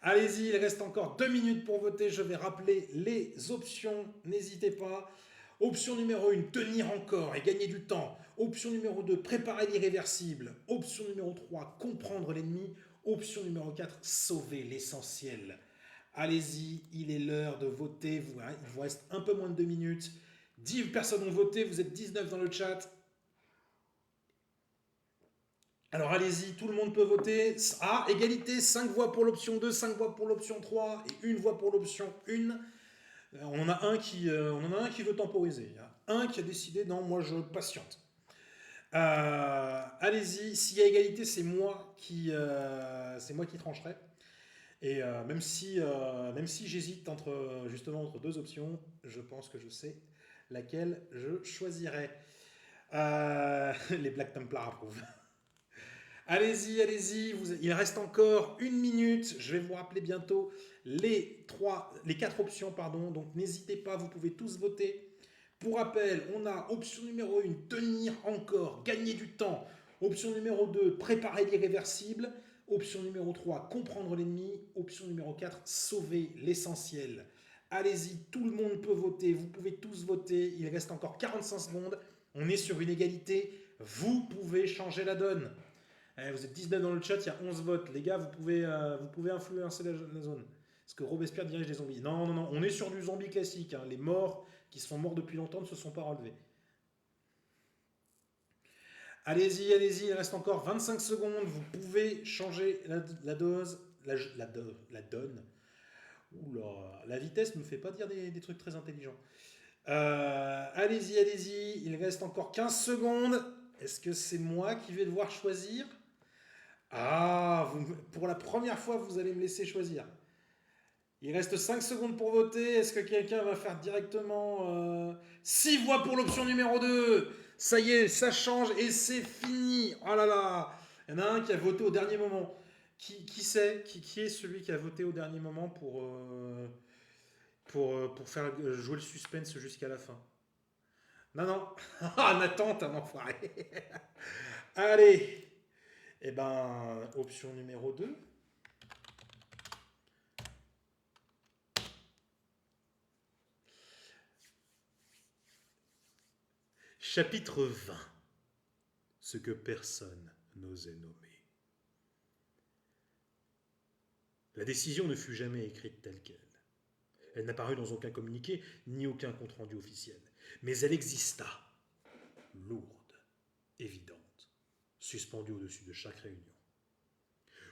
[SPEAKER 1] Allez-y, il reste encore 2 minutes pour voter. Je vais rappeler les options. N'hésitez pas. Option numéro 1, tenir encore et gagner du temps. Option numéro 2, préparer l'irréversible. Option numéro 3, comprendre l'ennemi. Option numéro 4, sauver l'essentiel. Allez-y, il est l'heure de voter. Il vous reste un peu moins de 2 minutes. 10 personnes ont voté, vous êtes 19 dans le chat. Alors allez-y, tout le monde peut voter. Ah, égalité, 5 voix pour l'option 2, 5 voix pour l'option 3 et 1 voix pour l'option 1. On en a un qui veut temporiser. Il y a un qui a décidé, non, moi je patiente. Allez-y, s'il y a égalité, c'est moi qui trancherai. Et même si j'hésite justement entre 2 options, je pense que je sais laquelle je choisirai. Les Black Templars approuvent. Allez-y, allez-y, il reste encore 1 minute. Je vais vous rappeler bientôt les 4 options, pardon. Donc n'hésitez pas, vous pouvez tous voter. Pour rappel, on a option numéro 1, tenir encore, gagner du temps. Option numéro 2, préparer l'irréversible. Option numéro 3, comprendre l'ennemi. Option numéro 4, sauver l'essentiel. Allez-y, tout le monde peut voter. Vous pouvez tous voter. Il reste encore 45 secondes. On est sur une égalité. Vous pouvez changer la donne. Vous êtes 19 dans le chat, il y a 11 votes. Les gars, vous pouvez influencer la zone. Est-ce que Robespierre dirige les zombies? Non, non, non, on est sur du zombie classique. Les morts qui sont morts depuis longtemps ne se sont pas relevés. Allez-y, allez-y, il reste encore 25 secondes. Vous pouvez changer la dose, la donne. Oula, la vitesse ne me fait pas dire des trucs très intelligents. Allez-y, allez-y, il reste encore 15 secondes. Est-ce que c'est moi qui vais devoir choisir? Ah, pour la première fois, vous allez me laisser choisir. Il reste 5 secondes pour voter. Est-ce que quelqu'un va faire directement 6 voix pour l'option numéro 2? Ça y est, ça change et c'est fini. Oh là là. Il y en a un qui a voté au dernier moment. Qui c'est qui est celui qui a voté au dernier moment pour faire jouer le suspense jusqu'à la fin? Non, non. Ah, Nathan, t'as enfoiré. Allez. Eh ben, option numéro 2. Chapitre 20. Ce que personne n'osait nommer. La décision ne fut jamais écrite telle quelle. Elle n'apparut dans aucun communiqué, ni aucun compte-rendu officiel. Mais elle exista, lourde, évidente, suspendue au-dessus de chaque réunion.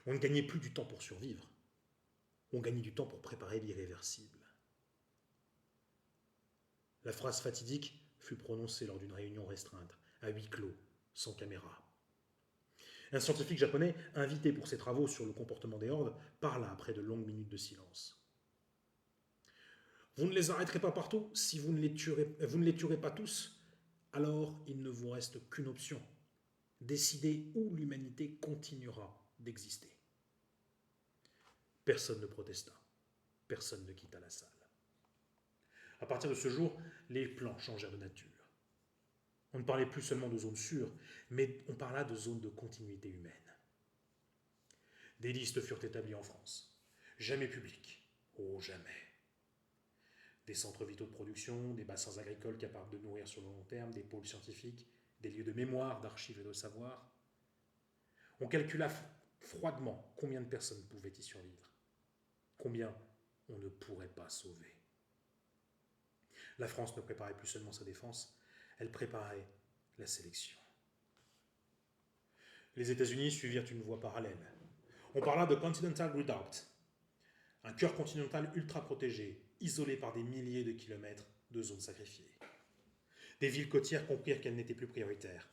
[SPEAKER 1] On ne gagnait plus du temps pour survivre. On gagnait du temps pour préparer l'irréversible. La phrase fatidique fut prononcée lors d'une réunion restreinte, à huis clos, sans caméra. Un scientifique japonais, invité pour ses travaux sur le comportement des hordes, parla après de longues minutes de silence. Vous ne les arrêterez pas partout si vous ne les tuerez pas tous, alors il ne vous reste qu'une option. Décider où l'humanité continuera d'exister. Personne ne protesta. Personne ne quitta la salle. À partir de ce jour, les plans changèrent de nature. On ne parlait plus seulement de zones sûres, mais on parla de zones de continuité humaine. Des listes furent établies en France. Jamais publiques. Oh, jamais. Des centres vitaux de production, des bassins agricoles capables de nourrir sur le long terme, des pôles scientifiques, des lieux de mémoire, d'archives et de savoir. On calcula froidement combien de personnes pouvaient y survivre. Combien on ne pourrait pas sauver. La France ne préparait plus seulement sa défense, elle préparait la sélection. Les États-Unis suivirent une voie parallèle. On parla de Continental Redoubt, un cœur continental ultra protégé, isolé par des milliers de kilomètres de zones sacrifiées. Des villes côtières comprirent qu'elles n'étaient plus prioritaires.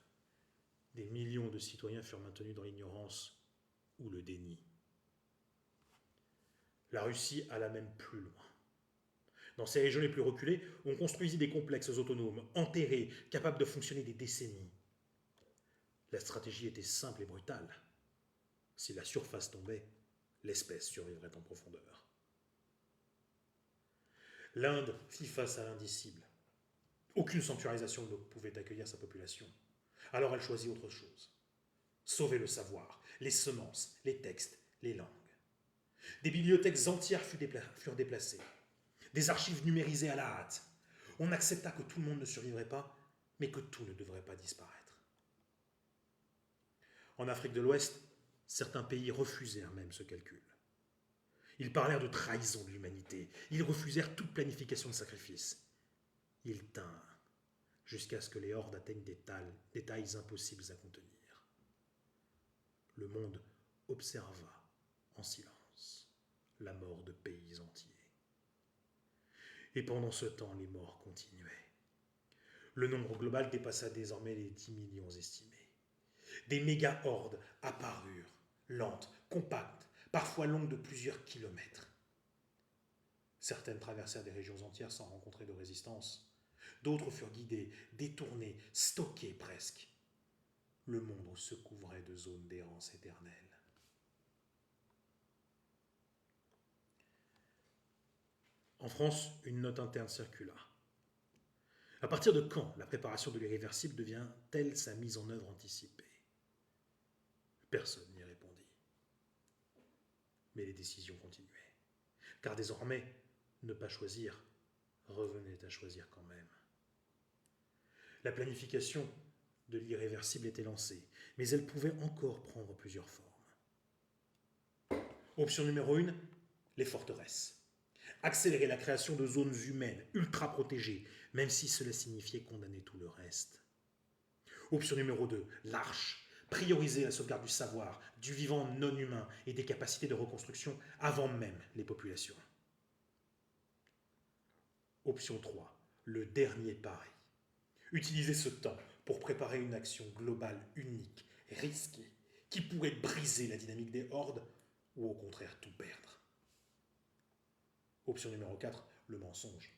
[SPEAKER 1] Des millions de citoyens furent maintenus dans l'ignorance ou le déni. La Russie alla même plus loin. Dans ces régions les plus reculées, on construisit des complexes autonomes, enterrés, capables de fonctionner des décennies. La stratégie était simple et brutale. Si la surface tombait, l'espèce survivrait en profondeur. L'Inde fit face à l'indicible. Aucune sanctuarisation ne pouvait accueillir sa population. Alors elle choisit autre chose. Sauver le savoir, les semences, les textes, les langues. Des bibliothèques entières furent déplacées. Des archives numérisées à la hâte. On accepta que tout le monde ne survivrait pas, mais que tout ne devrait pas disparaître. En Afrique de l'Ouest, certains pays refusèrent même ce calcul. Ils parlèrent de trahison de l'humanité. Ils refusèrent toute planification de sacrifice. Ils tinrent jusqu'à ce que les hordes atteignent des tailles impossibles à contenir. Le monde observa en silence la mort de pays entiers. Et pendant ce temps, les morts continuaient. Le nombre global dépassa désormais les 10 millions estimés. Des méga-hordes apparurent, lentes, compactes, parfois longues de plusieurs kilomètres. Certaines traversèrent des régions entières sans rencontrer de résistance. D'autres furent guidées, détournées, stockées presque. Le monde se couvrait de zones d'errance éternelle. En France, une note interne circula. À partir de quand la préparation de l'irréversible devient-elle sa mise en œuvre anticipée? Personne n'y répondit. Mais les décisions continuaient. Car désormais, ne pas choisir revenait à choisir quand même. La planification de l'irréversible était lancée, mais elle pouvait encore prendre plusieurs formes. Option numéro 1, les forteresses. Accélérer la création de zones humaines ultra protégées, même si cela signifiait condamner tout le reste. Option numéro 2, l'arche. Prioriser la sauvegarde du savoir, du vivant non humain et des capacités de reconstruction avant même les populations. Option 3, le dernier pari. Utiliser ce temps pour préparer une action globale unique, risquée, qui pourrait briser la dynamique des hordes ou au contraire tout perdre. Option numéro 4, le mensonge.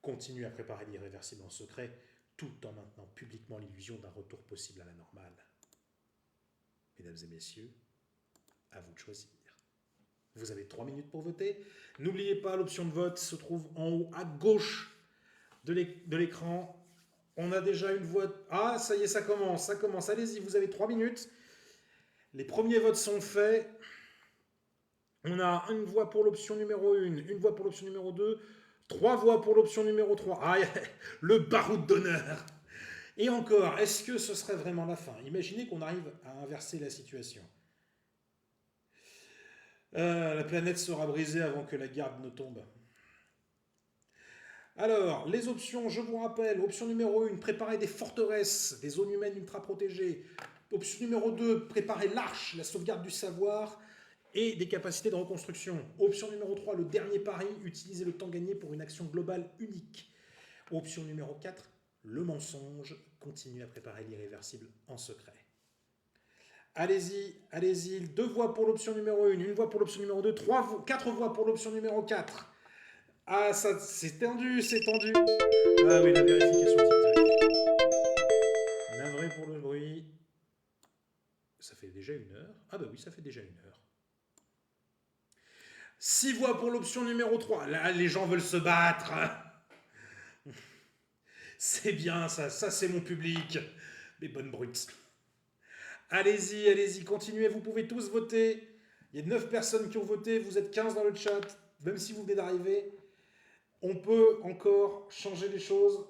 [SPEAKER 1] Continuer à préparer l'irréversible en secret tout en maintenant publiquement l'illusion d'un retour possible à la normale. Mesdames et messieurs, à vous de choisir. Vous avez 3 minutes pour voter. N'oubliez pas, l'option de vote se trouve en haut à gauche de l'écran. On a déjà une voix... Ah, ça y est, ça commence. Allez-y, vous avez 3 minutes. Les premiers votes sont faits. On a une voix pour l'option numéro 1, une voix pour l'option numéro 2, 3 voix pour l'option numéro 3. Ah, le baroud d'honneur. Et encore, est-ce que ce serait vraiment la fin? Imaginez qu'on arrive à inverser la situation. La planète sera brisée avant que la garde ne tombe. Alors, les options, je vous rappelle, option numéro 1, préparer des forteresses, des zones humaines ultra protégées. Option numéro 2, préparer l'arche, la sauvegarde du savoir et des capacités de reconstruction. Option numéro 3, le dernier pari, utiliser le temps gagné pour une action globale unique. Option numéro 4, le mensonge, continuer à préparer l'irréversible en secret. Allez-y, allez-y, 2 voix pour l'option numéro 1, 1 voix pour l'option numéro 2, 4 voix pour l'option numéro 4. Ah, ça, c'est tendu, c'est tendu. Ah oui, la vérification TikTok. Navré pour le bruit. Ça fait déjà 1 heure. Ah bah oui, ça fait déjà 1 heure. 6 voix pour l'option numéro 3. Là, les gens veulent se battre. C'est bien ça, ça c'est mon public. Les bonnes brutes. Allez-y, allez-y, continuez, vous pouvez tous voter. Il y a 9 personnes qui ont voté, vous êtes 15 dans le chat, même si vous venez d'arriver. On peut encore changer les choses.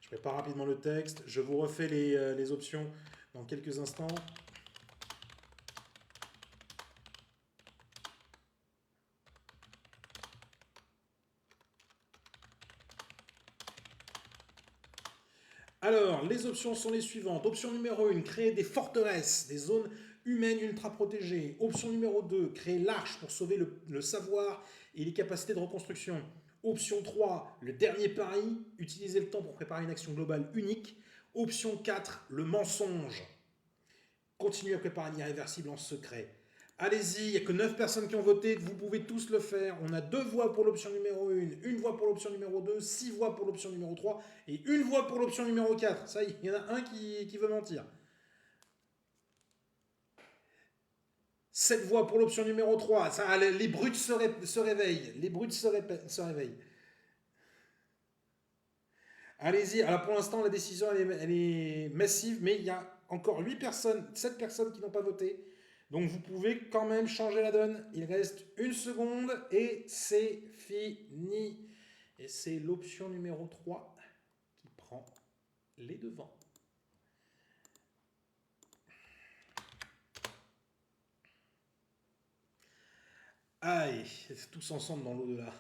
[SPEAKER 1] Je prépare rapidement le texte. Je vous refais les options dans quelques instants. Alors, les options sont les suivantes. Option numéro 1, créer des forteresses, des zones humaines ultra protégées. Option numéro 2, créer l'arche pour sauver le savoir et les capacités de reconstruction. Option 3, le dernier pari, utiliser le temps pour préparer une action globale unique. Option 4, le mensonge. Continuez à préparer un irréversible en secret. Allez-y, il n'y a que 9 personnes qui ont voté, vous pouvez tous le faire. On a 2 voix pour l'option numéro 1, 1 voix pour l'option numéro 2, 6 voix pour l'option numéro 3 et 1 voix pour l'option numéro 4. Ça, il y en a un qui veut mentir. 7 voix pour l'option numéro 3. Ça, les brutes se réveillent. Les brutes se réveillent. Allez-y. Alors pour l'instant, la décision elle est massive, mais il y a encore 8 personnes, 7 personnes qui n'ont pas voté. Donc vous pouvez quand même changer la donne. Il reste 1 seconde et c'est fini. Et c'est l'option numéro 3 qui prend les devants. Aïe, tous ensemble dans l'au-delà.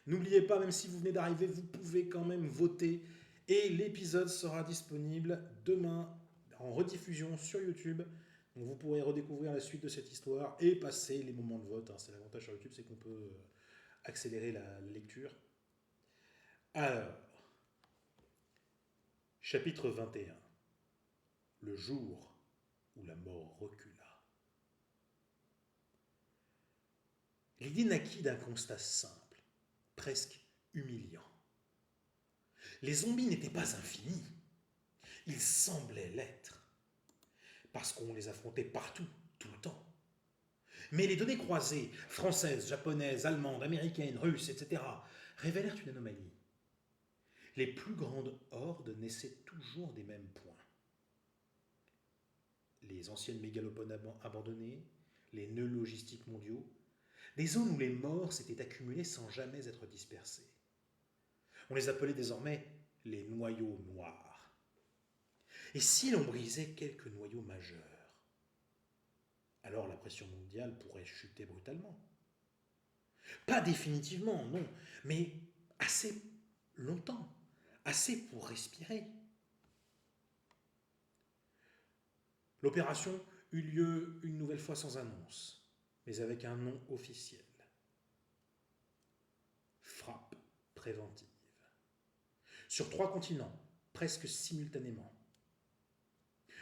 [SPEAKER 1] N'oubliez pas, même si vous venez d'arriver, vous pouvez quand même voter. Et l'épisode sera disponible demain en rediffusion sur YouTube. Donc vous pourrez redécouvrir la suite de cette histoire et passer les moments de vote. C'est l'avantage sur YouTube, c'est qu'on peut accélérer la lecture. Alors, chapitre 21. Le jour où la mort recula. L'idée naquit d'un constat simple, presque humiliant. Les zombies n'étaient pas infinis, ils semblaient l'être, parce qu'on les affrontait partout, tout le temps. Mais les données croisées, françaises, japonaises, allemandes, américaines, russes, etc., révélèrent une anomalie. Les plus grandes hordes naissaient toujours des mêmes points. Les anciennes mégalopoles abandonnées, les nœuds logistiques mondiaux, des zones où les morts s'étaient accumulés sans jamais être dispersés. On les appelait désormais les noyaux noirs. Et si l'on brisait quelques noyaux majeurs, alors la pression mondiale pourrait chuter brutalement. Pas définitivement, non, mais assez longtemps, assez pour respirer. L'opération eut lieu une nouvelle fois sans annonce, mais avec un nom officiel. Frappe préventive. Sur 3 continents, presque simultanément.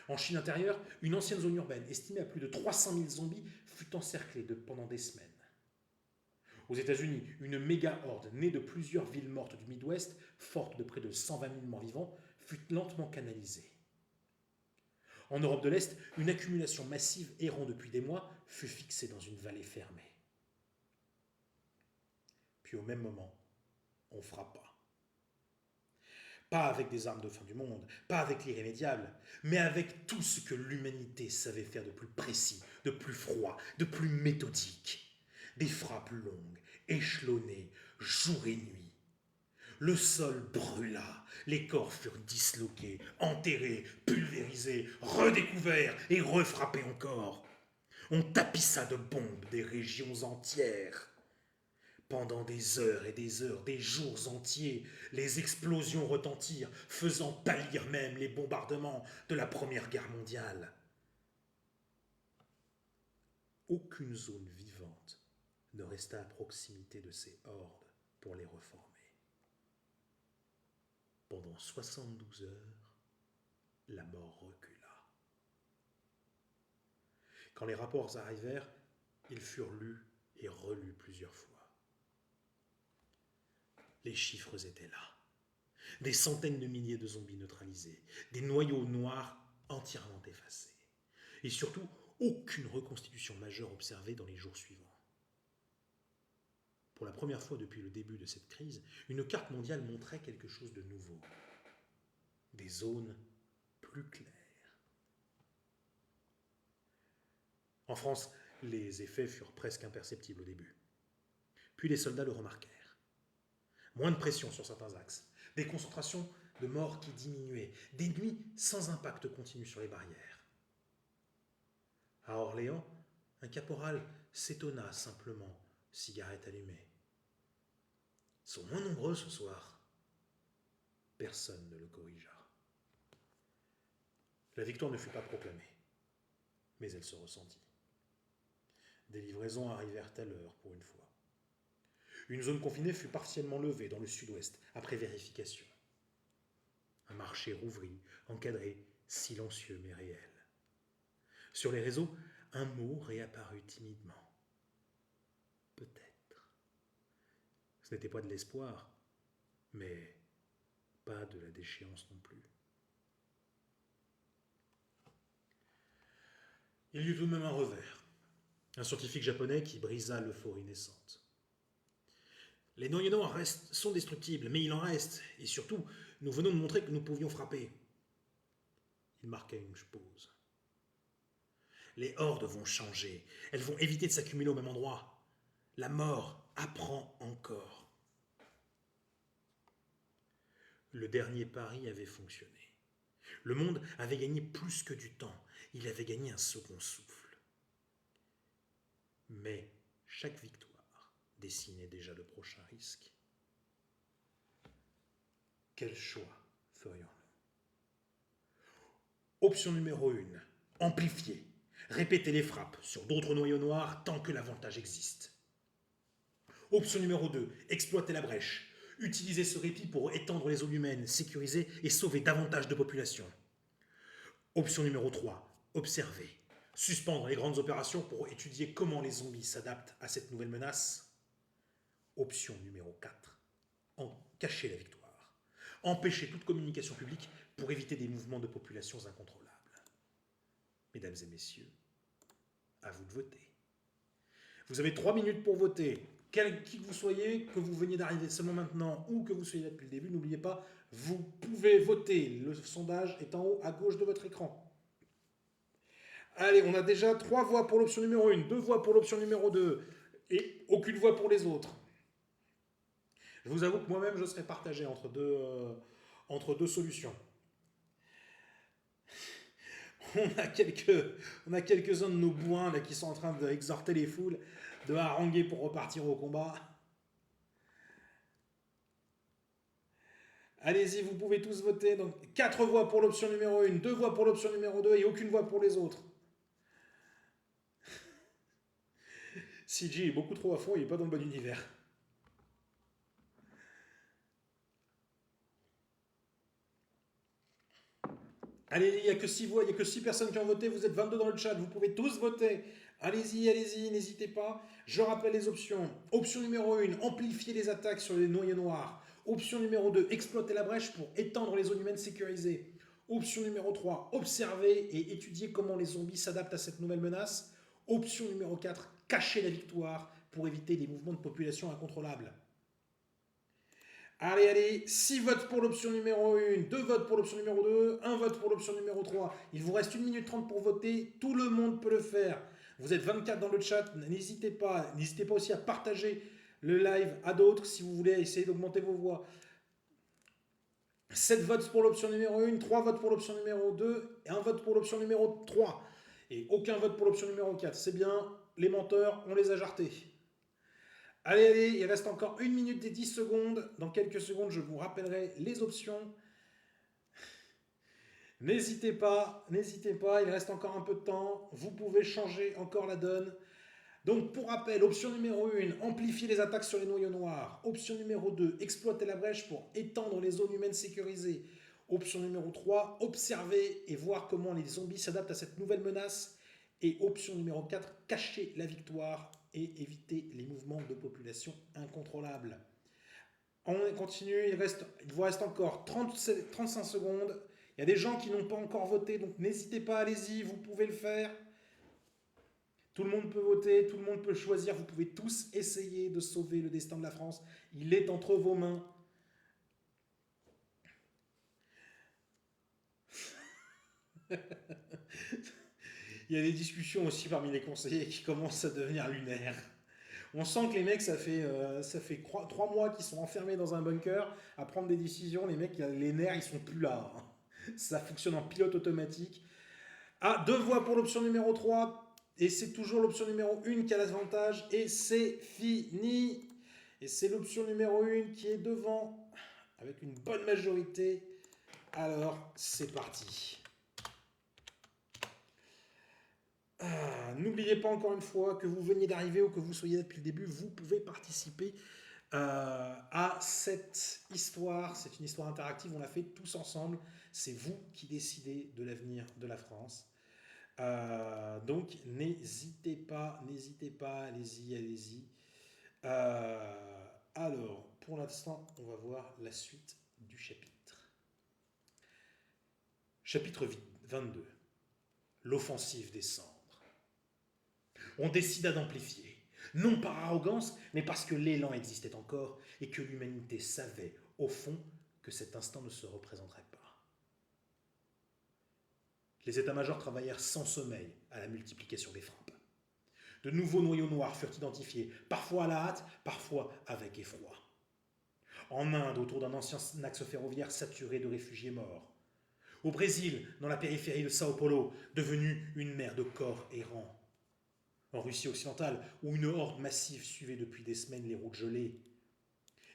[SPEAKER 1] En Chine intérieure, une ancienne zone urbaine, estimée à plus de 300 000 zombies, fut encerclée pendant des semaines. Aux États-Unis, une méga-horde née de plusieurs villes mortes du Midwest, forte de près de 120 000 morts vivants, fut lentement canalisée. En Europe de l'Est, une accumulation massive errant depuis des mois fut fixée dans une vallée fermée. Puis au même moment, on fera pas. Pas avec des armes de fin du monde, pas avec l'irrémédiable, mais avec tout ce que l'humanité savait faire de plus précis, de plus froid, de plus méthodique. Des frappes longues, échelonnées, jour et nuit. Le sol brûla, les corps furent disloqués, enterrés, pulvérisés, redécouverts et refrappés encore. On tapissa de bombes des régions entières. Pendant des heures et des heures, des jours entiers, les explosions retentirent, faisant pâlir même les bombardements de la Première Guerre mondiale. Aucune zone vivante ne resta à proximité de ces hordes pour les reformer. Pendant 72 heures, la mort recula. Quand les rapports arrivèrent, ils furent lus et relus plusieurs fois. Les chiffres étaient là. Des centaines de milliers de zombies neutralisés, des noyaux noirs entièrement effacés. Et surtout, aucune reconstitution majeure observée dans les jours suivants. Pour la première fois depuis le début de cette crise, une carte mondiale montrait quelque chose de nouveau. Des zones plus claires. En France, les effets furent presque imperceptibles au début. Puis les soldats le remarquèrent. Moins de pression sur certains axes, des concentrations de morts qui diminuaient, des nuits sans impact continu sur les barrières. À Orléans, un caporal s'étonna simplement, cigarette allumée. Ils sont moins nombreux ce soir. Personne ne le corrigea. La victoire ne fut pas proclamée, mais elle se ressentit. Des livraisons arrivèrent à l'heure pour une fois. Une zone confinée fut partiellement levée dans le sud-ouest, après vérification. Un marché rouvrit, encadré, silencieux mais réel. Sur les réseaux, un mot réapparut timidement. Peut-être. Ce n'était pas de l'espoir, mais pas de la déchéance non plus. Il y eut tout de même un revers. Un scientifique japonais qui brisa l'euphorie naissante. Les noyaux noirs sont destructibles, mais il en reste. Et surtout, nous venons de montrer que nous pouvions frapper. Il marqua une pause. Les hordes vont changer. Elles vont éviter de s'accumuler au même endroit. La mort apprend encore. Le dernier pari avait fonctionné. Le monde avait gagné plus que du temps. Il avait gagné un second souffle. Mais chaque victoire dessinait déjà le prochain risque. Quel choix ferions-nous? Option numéro 1, amplifier. Répéter les frappes sur d'autres noyaux noirs tant que l'avantage existe. Option numéro 2, exploiter la brèche. Utiliser ce répit pour étendre les zones humaines, sécuriser et sauver davantage de populations. Option numéro 3, observer. Suspendre les grandes opérations pour étudier comment les zombies s'adaptent à cette nouvelle menace. Option numéro 4, cacher la victoire. Empêcher toute communication publique pour éviter des mouvements de populations incontrôlables. Mesdames et messieurs, à vous de voter. Vous avez 3 minutes pour voter. Qui que vous soyez, que vous veniez d'arriver seulement maintenant ou que vous soyez là depuis le début, n'oubliez pas, vous pouvez voter. Le sondage est en haut à gauche de votre écran. Allez, on a déjà 3 voix pour l'option numéro 1, 2 voix pour l'option numéro 2 et aucune voix pour les autres. Je vous avoue que moi-même, je serais partagé entre deux solutions. On a quelques-uns de nos bourrins là, qui sont en train d'exhorter les foules, de haranguer pour repartir au combat. Allez-y, vous pouvez tous voter. Donc, 4 voix pour l'option numéro 1, 2 voix pour l'option numéro 2 et aucune voix pour les autres. CG est beaucoup trop à fond, il n'est pas dans le bon univers. Allez, il n'y a que 6 voix, il n'y a que 6 personnes qui ont voté, vous êtes 22 dans le chat, vous pouvez tous voter. Allez-y, n'hésitez pas. Je rappelle les options. Option numéro 1, amplifier les attaques sur les noyaux noirs. Option numéro 2, exploiter la brèche pour étendre les zones humaines sécurisées. Option numéro 3, observer et étudier comment les zombies s'adaptent à cette nouvelle menace. Option numéro 4, cacher la victoire pour éviter les mouvements de population incontrôlables. Allez, allez, 6 votes pour l'option numéro 1, 2 votes pour l'option numéro 2, 1 vote pour l'option numéro 3. Il vous reste 1 minute 30 pour voter, tout le monde peut le faire. Vous êtes 24 dans le chat, n'hésitez pas aussi à partager le live à d'autres si vous voulez essayer d'augmenter vos voix. 7 votes pour l'option numéro 1, 3 votes pour l'option numéro 2 et 1 vote pour l'option numéro 3. Et aucun vote pour l'option numéro 4. C'est bien, les menteurs, on les a jartés. Allez, allez, il reste encore 1 minute et 10 secondes. Dans quelques secondes, je vous rappellerai les options. N'hésitez pas, il reste encore un peu de temps. Vous pouvez changer encore la donne. Donc, pour rappel, option numéro 1, amplifier les attaques sur les noyaux noirs. Option numéro 2, exploiter la brèche pour étendre les zones humaines sécurisées. Option numéro 3, observer et voir comment les zombies s'adaptent à cette nouvelle menace. Et option numéro 4, cacher la victoire et éviter les mouvements de population incontrôlables. On continue, il vous reste encore 35 secondes. Il y a des gens qui n'ont pas encore voté, donc n'hésitez pas, allez-y, vous pouvez le faire. Tout le monde peut voter, tout le monde peut choisir, vous pouvez tous essayer de sauver le destin de la France. Il est entre vos mains. Il y a des discussions aussi parmi les conseillers qui commencent à devenir lunaires. On sent que les mecs, ça fait 3 mois qu'ils sont enfermés dans un bunker à prendre des décisions. Les mecs, les nerfs, ils sont plus là. Ça fonctionne en pilote automatique. Ah, 2 voix pour l'option numéro 3. Et c'est toujours l'option numéro 1 qui a l'avantage. Et c'est fini. Et c'est l'option numéro 1 qui est devant avec une bonne majorité. Alors, c'est parti. N'oubliez pas encore une fois que vous veniez d'arriver ou que vous soyez là depuis le début, vous pouvez participer à cette histoire. C'est une histoire interactive, on l'a fait tous ensemble. C'est vous qui décidez de l'avenir de la France. Donc n'hésitez pas, allez-y. Alors, pour l'instant, on va voir la suite du chapitre. Chapitre 22. L'offensive des cendres. On décida d'amplifier, non par arrogance, mais parce que l'élan existait encore et que l'humanité savait, au fond, que cet instant ne se représenterait pas. Les états-majors travaillèrent sans sommeil à la multiplication des frappes. De nouveaux noyaux noirs furent identifiés, parfois à la hâte, parfois avec effroi. En Inde, autour d'un ancien axe ferroviaire saturé de réfugiés morts. Au Brésil, dans la périphérie de Sao Paulo, devenue une mer de corps errants. En Russie occidentale, où une horde massive suivait depuis des semaines les routes gelées.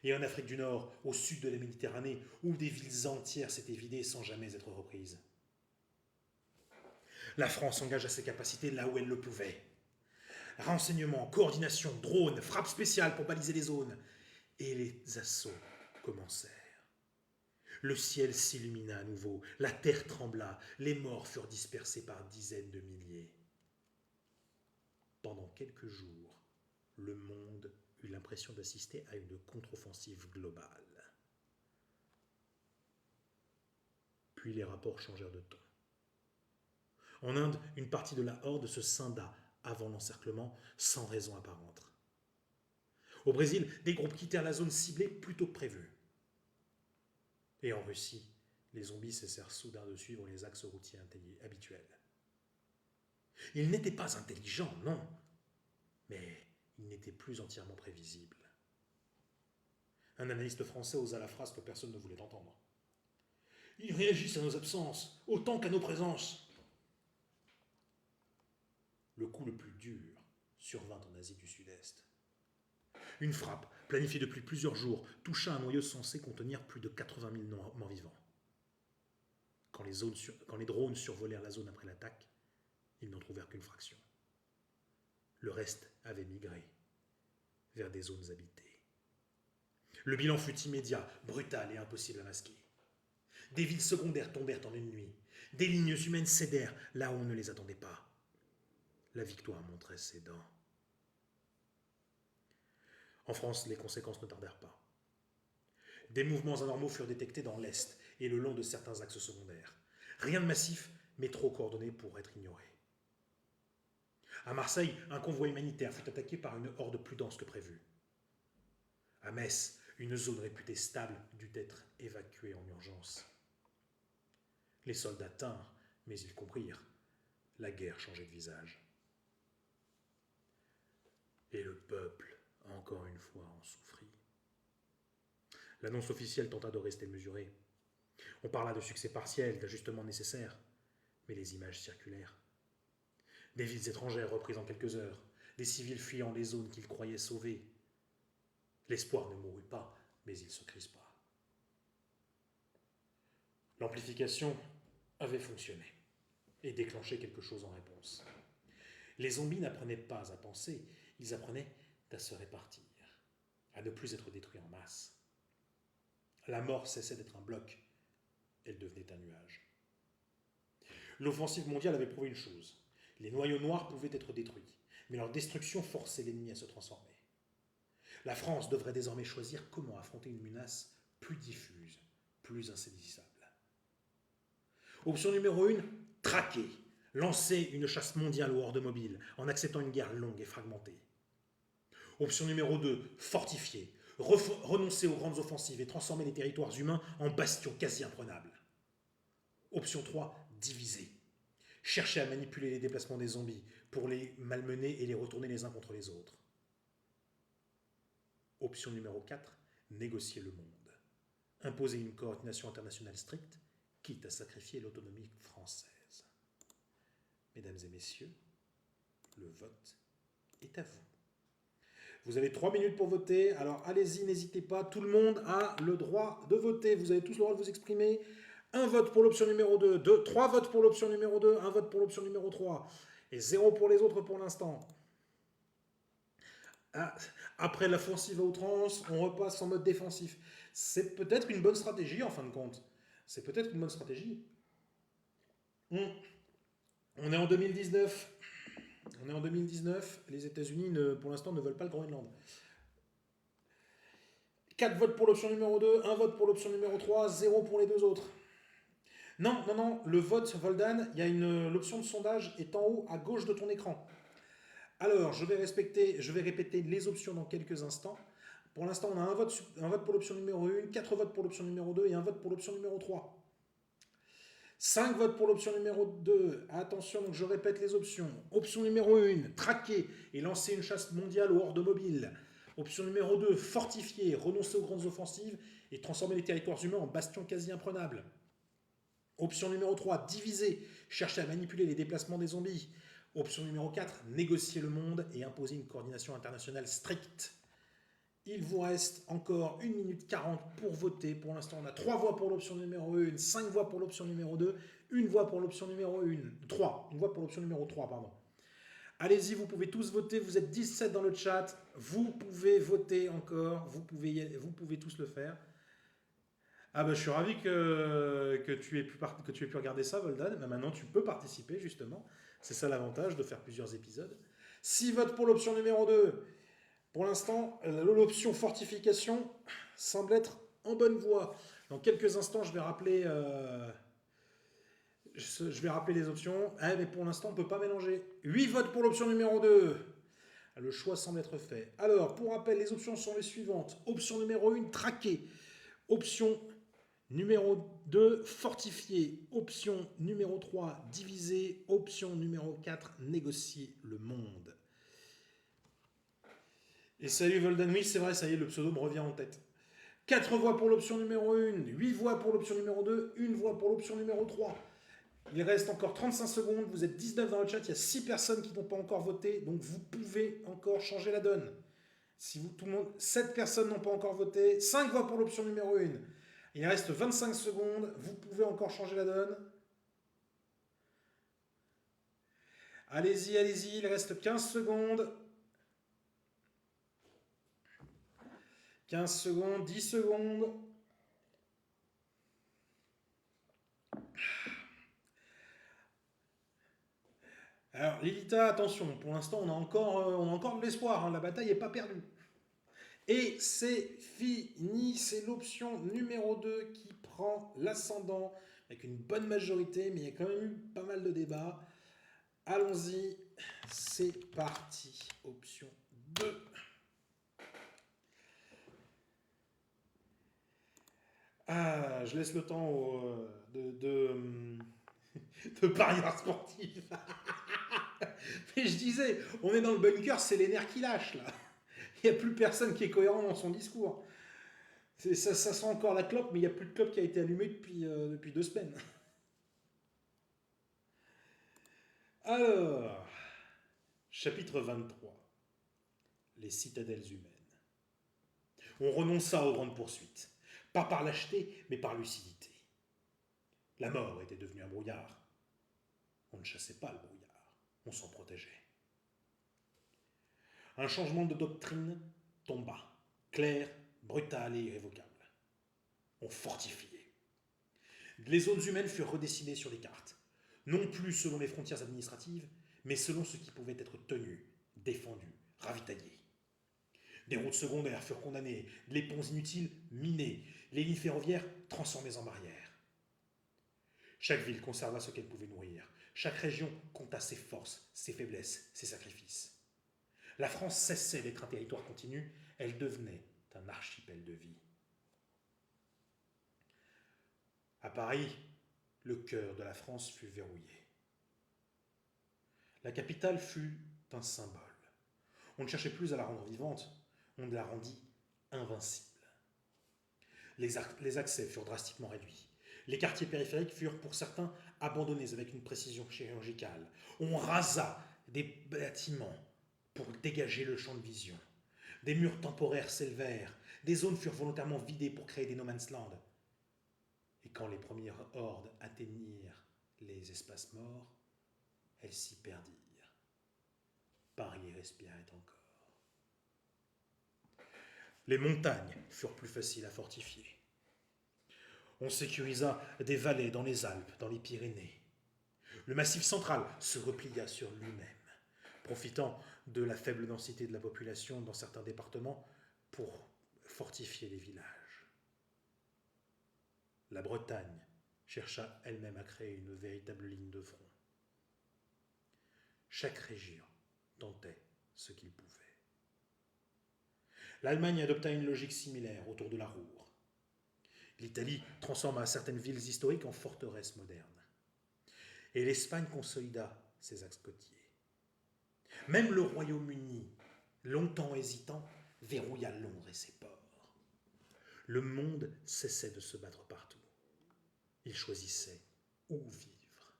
[SPEAKER 1] Et en Afrique du Nord, au sud de la Méditerranée, où des villes entières s'étaient vidées sans jamais être reprises. La France engagea ses capacités là où elle le pouvait. Renseignements, coordination, drones, frappes spéciales pour baliser les zones. Et les assauts commencèrent. Le ciel s'illumina à nouveau, la terre trembla, les morts furent dispersés par dizaines de milliers. Pendant quelques jours, le monde eut l'impression d'assister à une contre-offensive globale. Puis les rapports changèrent de ton. En Inde, une partie de la horde se scinda avant l'encerclement, sans raison apparente. Au Brésil, des groupes quittèrent la zone ciblée plus tôt que prévu. Et en Russie, les zombies cessèrent soudain de suivre les axes routiers habituels. Ils n'étaient pas intelligents, non, mais ils n'étaient plus entièrement prévisibles. Un analyste français osa la phrase que personne ne voulait entendre. Ils réagissent à nos absences, autant qu'à nos présences. Le coup le plus dur survint en Asie du Sud-Est. Une frappe, planifiée depuis plusieurs jours, toucha un noyau censé contenir plus de 80 000 morts-vivants. Quand les drones survolèrent la zone après l'attaque, ils n'en trouvèrent qu'une fraction. Le reste avait migré vers des zones habitées. Le bilan fut immédiat, brutal et impossible à masquer. Des villes secondaires tombèrent en une nuit. Des lignes humaines cédèrent là où on ne les attendait pas. La victoire montrait ses dents. En France, les conséquences ne tardèrent pas. Des mouvements anormaux furent détectés dans l'Est et le long de certains axes secondaires. Rien de massif, mais trop coordonné pour être ignoré. À Marseille, un convoi humanitaire fut attaqué par une horde plus dense que prévu. À Metz, Une zone réputée stable dut être évacuée en urgence. Les soldats tinrent, mais ils comprirent. La guerre changeait de visage. Et le peuple, encore une fois, en souffrit. L'annonce officielle tenta de rester mesurée. On parla de succès partiel, d'ajustements nécessaires, mais les images circulèrent. Des villes étrangères reprises en quelques heures, des civils fuyant les zones qu'ils croyaient sauvées. L'espoir ne mourut pas, mais il se crispa. L'amplification avait fonctionné et déclenché quelque chose en réponse. Les zombies n'apprenaient pas à penser, ils apprenaient à se répartir, à ne plus être détruits en masse. La mort cessait d'être un bloc, elle devenait un nuage. L'offensive mondiale avait prouvé une chose, les noyaux noirs pouvaient être détruits, mais leur destruction forçait l'ennemi à se transformer. La France devrait désormais choisir comment affronter une menace plus diffuse, plus insaisissable. Option numéro 1, traquer, lancer une chasse mondiale aux hordes mobiles en acceptant une guerre longue et fragmentée. Option numéro 2, fortifier, renoncer aux grandes offensives et transformer les territoires humains en bastions quasi imprenables. Option 3, diviser, chercher à manipuler les déplacements des zombies pour les malmener et les retourner les uns contre les autres. Option numéro 4, négocier le monde. Imposer une coordination internationale stricte, quitte à sacrifier l'autonomie française. Mesdames et messieurs, le vote est à vous. Vous avez 3 minutes pour voter, alors allez-y, n'hésitez pas, tout le monde a le droit de voter, vous avez tous le droit de vous exprimer. Un vote pour l'option numéro 2, 3 votes pour l'option numéro 2, un vote pour l'option numéro 3, et 0 pour les autres pour l'instant. Après l'offensive à outrance, on repasse en mode défensif. C'est peut-être une bonne stratégie en fin de compte. C'est peut-être une bonne stratégie. On est en 2019. On est en 2019. Les États-Unis, pour l'instant, ne veulent pas le Groenland. 4 votes pour l'option numéro 2, 1 vote pour l'option numéro 3, 0 pour les deux autres. Non, le vote, Voldan, l'option de sondage est en haut à gauche de ton écran. Alors, je vais répéter les options dans quelques instants. Pour l'instant, on a un vote pour l'option numéro 1, 4 votes pour l'option numéro 2 et un vote pour l'option numéro 3. 5 votes pour l'option numéro 2. Attention, donc je répète les options. Option numéro 1, traquer et lancer une chasse mondiale aux hordes mobiles. Option numéro 2, fortifier, renoncer aux grandes offensives et transformer les territoires humains en bastions quasi imprenables. Option numéro 3, diviser, chercher à manipuler les déplacements des zombies. Option numéro 4, négocier le monde et imposer une coordination internationale stricte. Il vous reste encore 1 minute 40 pour voter. Pour l'instant, on a 3 voix pour l'option numéro 1, 5 voix pour l'option numéro 2, 1 voix pour l'option numéro 1, 3. Une voix pour l'option numéro 3, pardon. Allez-y, vous pouvez tous voter. Vous êtes 17 dans le chat. Vous pouvez voter encore. Vous pouvez tous le faire. Ah bah, je suis ravi que tu aies pu regarder ça, Voldan. Bah, maintenant, tu peux participer, justement. C'est ça l'avantage de faire plusieurs épisodes. 6 votes pour l'option numéro 2. Pour l'instant, l'option fortification semble être en bonne voie. Dans quelques instants, je vais rappeler les options. Mais pour l'instant, on ne peut pas mélanger. 8 votes pour l'option numéro 2. Le choix semble être fait. Alors, pour rappel, les options sont les suivantes. Option numéro 1, traquer. Option numéro 2, fortifier. Option numéro 3, diviser. Option numéro 4, négocier le monde. Et salut Voldan, oui c'est vrai, ça y est, le pseudo me revient en tête. 4 voix pour l'option numéro 1, 8 voix pour l'option numéro 2, 1 voix pour l'option numéro 3. Il reste encore 35 secondes, vous êtes 19 dans le chat, il y a 6 personnes qui n'ont pas encore voté, donc vous pouvez encore changer la donne. Si tout le monde, 7 personnes n'ont pas encore voté, 5 voix pour l'option numéro 1. Il reste 25 secondes, vous pouvez encore changer la donne. Allez-y, il reste 15 secondes. 15 secondes, 10 secondes. Alors, Lilita, attention, pour l'instant, on a encore de l'espoir, hein, la bataille n'est pas perdue. Et c'est fini, c'est l'option numéro 2 qui prend l'ascendant, avec une bonne majorité, mais il y a quand même eu pas mal de débats. Allons-y, c'est parti, option 2. Ah, je laisse le temps de parieurs sportifs. Mais je disais, on est dans le bunker, c'est les nerfs qui lâchent là. Il n'y a plus personne qui est cohérent dans son discours. Ça sent encore la clope, mais il n'y a plus de clope qui a été allumée depuis 2 semaines. Alors, chapitre 23. Les citadelles humaines. On renonça aux grandes poursuites. Pas par lâcheté, mais par lucidité. La mort était devenue un brouillard. On ne chassait pas le brouillard, on s'en protégeait. Un changement de doctrine tomba, clair, brutal et irrévocable. On fortifiait. Les zones humaines furent redessinées sur les cartes, non plus selon les frontières administratives, mais selon ce qui pouvait être tenu, défendu, ravitaillé. Des routes secondaires furent condamnées, les ponts inutiles minés, les lignes ferroviaires transformées en barrières. Chaque ville conserva ce qu'elle pouvait nourrir. Chaque région compta ses forces, ses faiblesses, ses sacrifices. La France cessait d'être un territoire continu, elle devenait un archipel de vie. À Paris, le cœur de la France fut verrouillé. La capitale fut un symbole. On ne cherchait plus à la rendre vivante, on la rendit invincible. Les accès furent drastiquement réduits. Les quartiers périphériques furent pour certains abandonnés avec une précision chirurgicale. On rasa des bâtiments pour dégager le champ de vision. Des murs temporaires s'élevèrent, des zones furent volontairement vidées pour créer des no man's land. Et quand les premières hordes atteignirent les espaces morts, elles s'y perdirent. Paris respirait encore. Les montagnes furent plus faciles à fortifier. On sécurisa des vallées dans les Alpes, dans les Pyrénées. Le massif central se replia sur lui-même, profitant de la faible densité de la population dans certains départements pour fortifier les villages. La Bretagne chercha elle-même à créer une véritable ligne de front. Chaque région tentait ce qu'il pouvait. L'Allemagne adopta une logique similaire autour de la Ruhr. L'Italie transforma certaines villes historiques en forteresses modernes. Et l'Espagne consolida ses axes côtiers. Même le Royaume-Uni, longtemps hésitant, verrouilla Londres et ses ports. Le monde cessait de se battre partout. Il choisissait où vivre.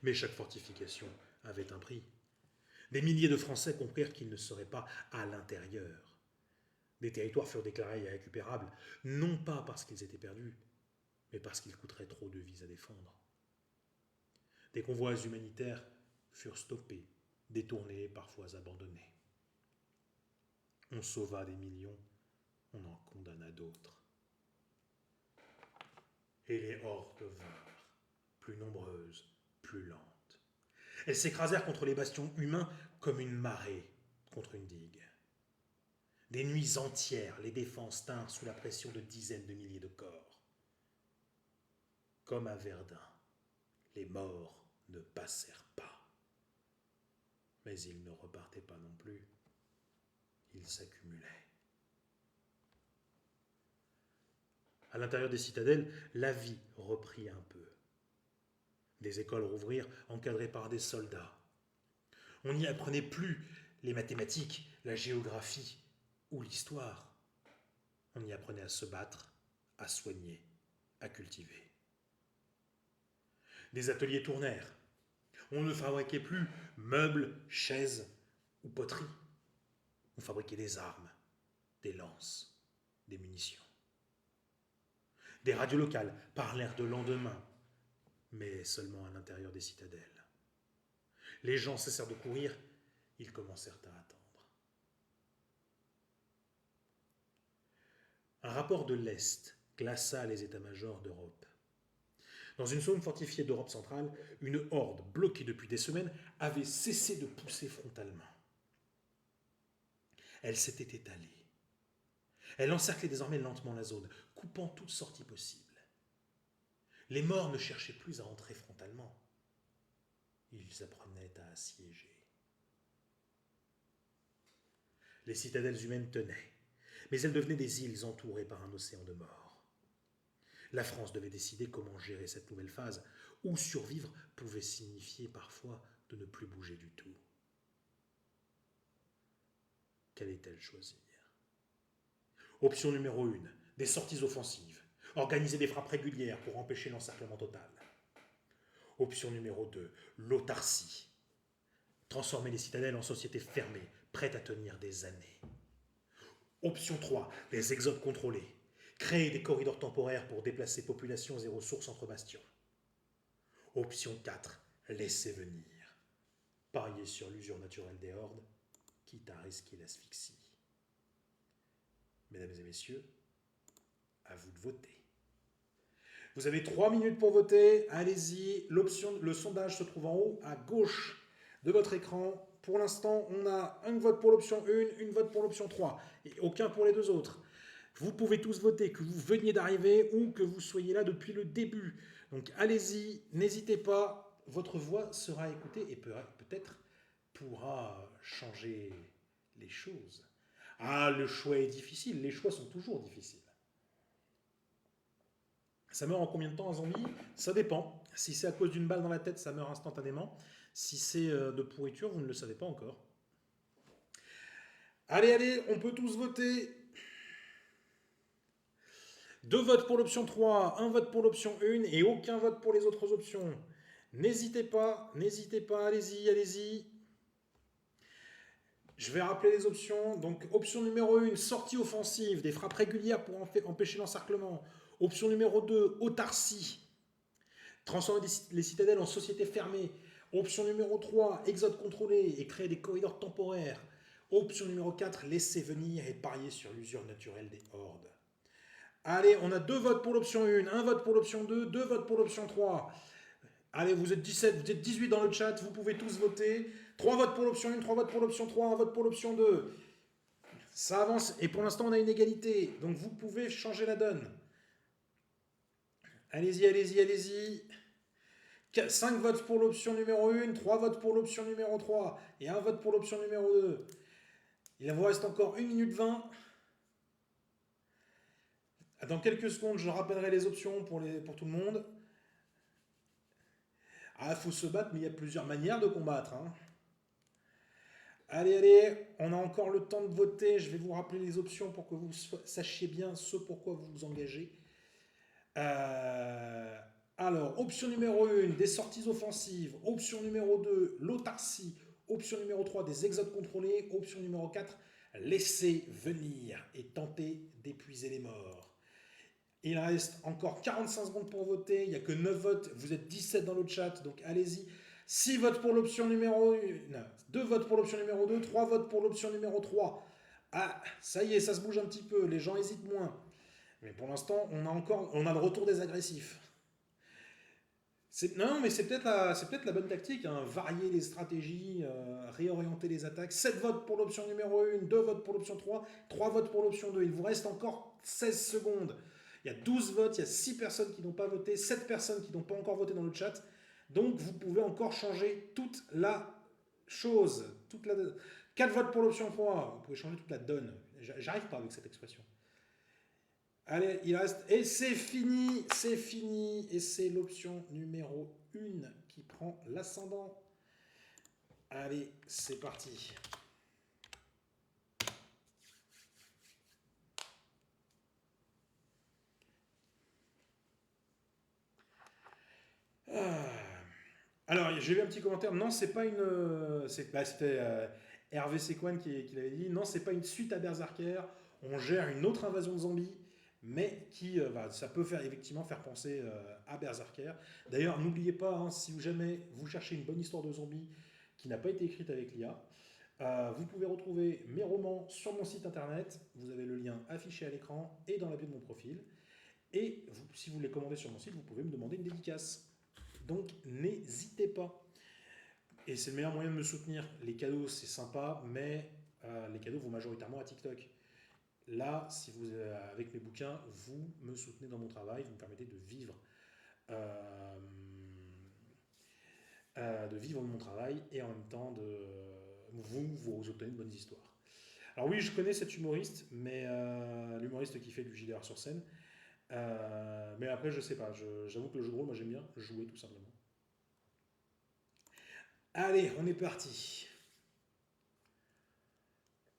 [SPEAKER 1] Mais chaque fortification avait un prix. Des milliers de Français comprirent qu'ils ne seraient pas à l'intérieur. Des territoires furent déclarés irrécupérables, non pas parce qu'ils étaient perdus, mais parce qu'il coûterait trop de vies à défendre. Des convois humanitaires furent stoppés, détournés, parfois abandonnés. On sauva des millions, on en condamna d'autres. Et les hordes vinrent, plus nombreuses, plus lentes. Elles s'écrasèrent contre les bastions humains comme une marée contre une digue. Des nuits entières, les défenses tinrent sous la pression de dizaines de milliers de corps. Comme à Verdun, les morts ne passèrent pas. Mais ils ne repartaient pas non plus. Ils s'accumulaient. À l'intérieur des citadelles, la vie reprit un peu. Des écoles rouvrirent, encadrées par des soldats. On n'y apprenait plus les mathématiques, la géographie ou l'histoire. On y apprenait à se battre, à soigner, à cultiver. Des ateliers tournèrent. On ne fabriquait plus meubles, chaises ou poteries. On fabriquait des armes, des lances, des munitions. Des radios locales parlèrent de lendemain, mais seulement à l'intérieur des citadelles. Les gens cessèrent de courir, ils commencèrent à attendre. Un rapport de l'Est classa les états-majors d'Europe. Dans une zone fortifiée d'Europe centrale, une horde bloquée depuis des semaines avait cessé de pousser frontalement. Elle s'était étalée. Elle encerclait désormais lentement la zone, coupant toute sortie possible. Les morts ne cherchaient plus à entrer frontalement. Ils apprenaient à assiéger. Les citadelles humaines tenaient. mais elles devenaient des îles entourées par un océan de mort. La France devait décider comment gérer cette nouvelle phase, où survivre pouvait signifier parfois de ne plus bouger du tout. Qu'allait-elle choisir? Option numéro 1, des sorties offensives. Organiser des frappes régulières pour empêcher l'encerclement total. Option numéro 2, l'autarcie. Transformer les citadelles en sociétés fermées, prêtes à tenir des années. Option 3, des exodes contrôlés. Créer des corridors temporaires pour déplacer populations et ressources entre bastions. Option 4, laisser venir. Parier sur l'usure naturelle des hordes, quitte à risquer l'asphyxie. Mesdames et messieurs, à vous de voter. Vous avez 3 minutes pour voter, allez-y. Le sondage se trouve en haut à gauche de votre écran. Pour l'instant, on a un vote pour l'option 1, une vote pour l'option 3, et aucun pour les deux autres. Vous pouvez tous voter, que vous veniez d'arriver ou que vous soyez là depuis le début. Donc allez-y, n'hésitez pas, votre voix sera écoutée et peut-être pourra changer les choses. Ah, le choix est difficile, les choix sont toujours difficiles. Ça meurt en combien de temps un zombie? Ça dépend. Si c'est à cause d'une balle dans la tête, ça meurt instantanément. Si c'est de pourriture, vous ne le savez pas encore. Allez, on peut tous voter. 2 votes pour l'option 3, 1 vote pour l'option 1 et aucun vote pour les autres options. N'hésitez pas, allez-y. Je vais rappeler les options. Donc, option numéro 1, sortie offensive, des frappes régulières pour empêcher l'encerclement. Option numéro 2, autarcie, transformer les citadelles en sociétés fermées. Option numéro 3, exode contrôlé et créer des corridors temporaires. Option numéro 4, laisser venir et parier sur l'usure naturelle des hordes. Allez, on a 2 votes pour l'option 1, 1 vote pour l'option 2, 2 votes pour l'option 3. Allez, vous êtes 17, vous êtes 18 dans le chat, vous pouvez tous voter. 3 votes pour l'option 1, 3 votes pour l'option 3, 1 vote pour l'option 2. Ça avance et pour l'instant on a une égalité, donc vous pouvez changer la donne. Allez-y. 5 votes pour l'option numéro 1, 3 votes pour l'option numéro 3 et 1 vote pour l'option numéro 2. Il vous reste encore 1 minute 20. Dans quelques secondes, je rappellerai les options pour tout le monde. Ah, il faut se battre, mais il y a plusieurs manières de combattre. Hein. Allez, on a encore le temps de voter. Je vais vous rappeler les options pour que vous sachiez bien ce pourquoi vous vous engagez. Alors, option numéro 1, des sorties offensives. Option numéro 2, l'autarcie. Option numéro 3, des exodes contrôlés. Option numéro 4, laisser venir et tenter d'épuiser les morts. Il reste encore 45 secondes pour voter. Il n'y a que 9 votes. Vous êtes 17 dans le chat, donc allez-y. 6 votes pour l'option numéro 1. 2 votes pour l'option numéro 2. 3 votes pour l'option numéro 3. Ah, ça y est, ça se bouge un petit peu. Les gens hésitent moins. Mais pour l'instant, on a le retour des agressifs. Non, mais c'est peut-être la bonne tactique. Hein. Varier les stratégies, réorienter les attaques. 7 votes pour l'option numéro 1. 2 votes pour l'option 3. 3 votes pour l'option 2. Il vous reste encore 16 secondes. Il y a 12 votes, il y a 6 personnes qui n'ont pas voté, 7 personnes qui n'ont pas encore voté dans le chat. Donc vous pouvez encore changer toute la chose. 4 votes pour l'option 3, vous pouvez changer toute la donne. J'arrive pas avec cette expression. Allez, il reste... Et c'est fini. Et c'est l'option numéro 1 qui prend l'ascendant. Allez, c'est parti. Alors, j'ai vu un petit commentaire. Non, c'est pas une. C'était Hervé Sequan qui l'avait dit. Non, c'est pas une suite à Berserker. On gère une autre invasion de zombies, mais ça peut effectivement faire penser à Berserker. D'ailleurs, n'oubliez pas, hein, si jamais vous cherchez une bonne histoire de zombies qui n'a pas été écrite avec l'IA, vous pouvez retrouver mes romans sur mon site internet. Vous avez le lien affiché à l'écran et dans la bio de mon profil. Et si vous les commandez sur mon site, vous pouvez me demander une dédicace. Donc n'hésitez pas. Et c'est le meilleur moyen de me soutenir. Les cadeaux, c'est sympa, mais les cadeaux vont majoritairement à TikTok. Là, si vous avec mes bouquins, vous me soutenez dans mon travail, vous me permettez de vivre de mon travail et en même temps vous obtenez de bonnes histoires. Alors oui, je connais cet humoriste, mais l'humoriste qui fait du JDR sur scène. Mais après, je sais pas. J'avoue que le jeu de rôle, moi j'aime bien jouer tout simplement. Allez, on est parti.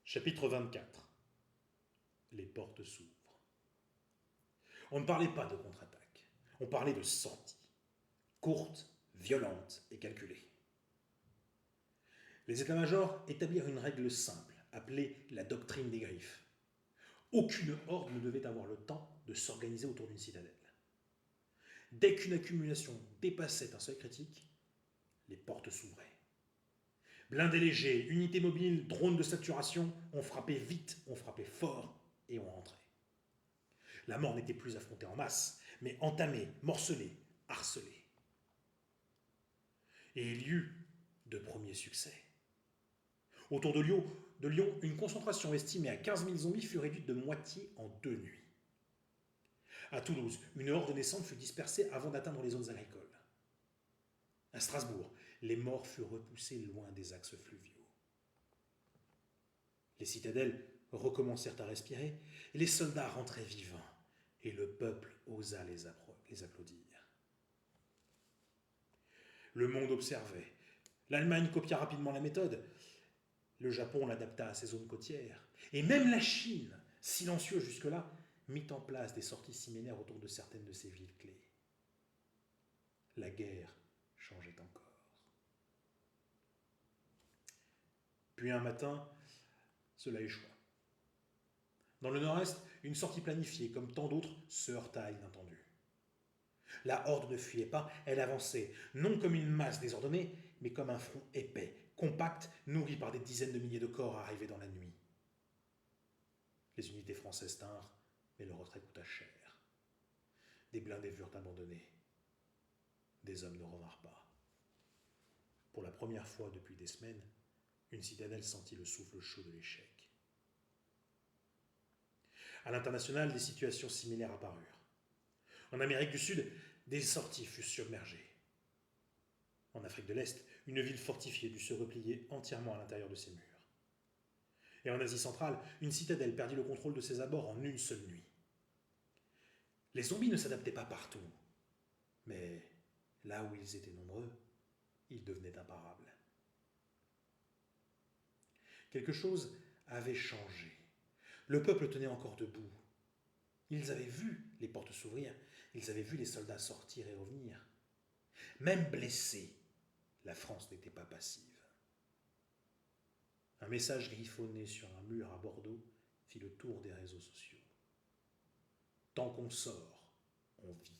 [SPEAKER 1] Chapitre 24. Les portes s'ouvrent. On ne parlait pas de contre-attaque. On parlait de sortie. Courte, violente et calculée. Les états-majors établirent une règle simple, appelée la doctrine des griffes. Aucune horde ne devait avoir le temps de s'organiser autour d'une citadelle. Dès qu'une accumulation dépassait un seuil critique, les portes s'ouvraient. Blindés légers, unités mobiles, drones de saturation, on frappait vite, on frappait fort et on rentrait. La mort n'était plus affrontée en masse, mais entamée, morcelée, harcelée. Et il y eut de premiers succès. Autour de Lyon, une concentration estimée à 15 000 zombies fut réduite de moitié en 2 nuits. À Toulouse, une horde naissante fut dispersée avant d'atteindre les zones agricoles. À Strasbourg, les morts furent repoussés loin des axes fluviaux. Les citadelles recommencèrent à respirer, et les soldats rentraient vivants, et le peuple osa les applaudir. Le monde observait. L'Allemagne copia rapidement la méthode. Le Japon l'adapta à ses zones côtières. Et même la Chine, silencieuse jusque-là, mit en place des sorties similaires autour de certaines de ses villes clés. La guerre changeait encore. Puis un matin, cela échoua. Dans le nord-est, une sortie planifiée, comme tant d'autres, se heurta à l'inattendu. La horde ne fuyait pas, elle avançait, non comme une masse désordonnée, mais comme un front épais, compact, nourri par des dizaines de milliers de corps arrivés dans la nuit. Les unités françaises tinrent, mais le retrait coûta cher. Des blindés furent abandonnés. Des hommes ne revinrent pas. Pour la première fois depuis des semaines, une citadelle sentit le souffle chaud de l'échec. À l'international, des situations similaires apparurent. En Amérique du Sud, des sorties furent submergées. En Afrique de l'Est, une ville fortifiée dut se replier entièrement à l'intérieur de ses murs. Et en Asie centrale, une citadelle perdit le contrôle de ses abords en une seule nuit. Les zombies ne s'adaptaient pas partout, mais là où ils étaient nombreux, ils devenaient imparables. Quelque chose avait changé. Le peuple tenait encore debout. Ils avaient vu les portes s'ouvrir, ils avaient vu les soldats sortir et revenir. Même blessés, la France n'était pas passive. Un message griffonné sur un mur à Bordeaux fit le tour des réseaux sociaux. Tant qu'on sort, on vit.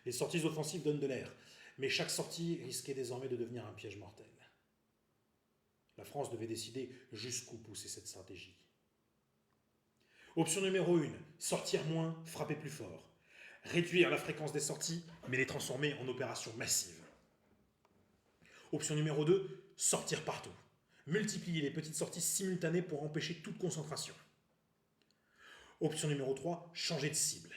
[SPEAKER 1] Les sorties offensives donnent de l'air, mais chaque sortie risquait désormais de devenir un piège mortel. La France devait décider jusqu'où pousser cette stratégie. Option numéro 1, sortir moins, frapper plus fort. Réduire la fréquence des sorties, mais les transformer en opérations massives. Option numéro 2, sortir partout. Multiplier les petites sorties simultanées pour empêcher toute concentration. Option numéro 3, changer de cible.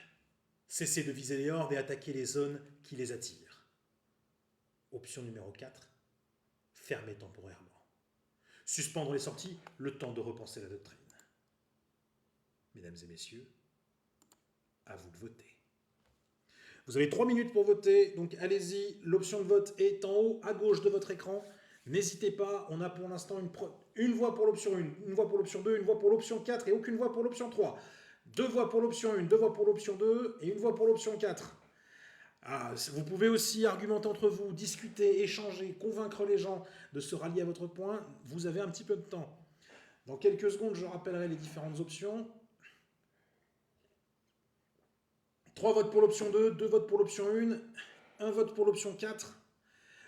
[SPEAKER 1] Cesser de viser les hordes et attaquer les zones qui les attirent. Option numéro 4, fermer temporairement. Suspendre les sorties, le temps de repenser la doctrine. Mesdames et messieurs, à vous de voter. Vous avez 3 minutes pour voter, donc allez-y, l'option de vote est en haut à gauche de votre écran. N'hésitez pas, on a pour l'instant une voix pour l'option 1, une voix pour l'option 2, une voix pour l'option 4 et aucune voix pour l'option 3. 2 voix pour l'option 1, 2 voix pour l'option 2 et une voix pour l'option 4. Vous pouvez aussi argumenter entre vous, discuter, échanger, convaincre les gens de se rallier à votre point. Vous avez un petit peu de temps. Dans quelques secondes, je rappellerai les différentes options. 3 votes pour l'option 2, 2 votes pour l'option 1, 1 vote pour l'option 4.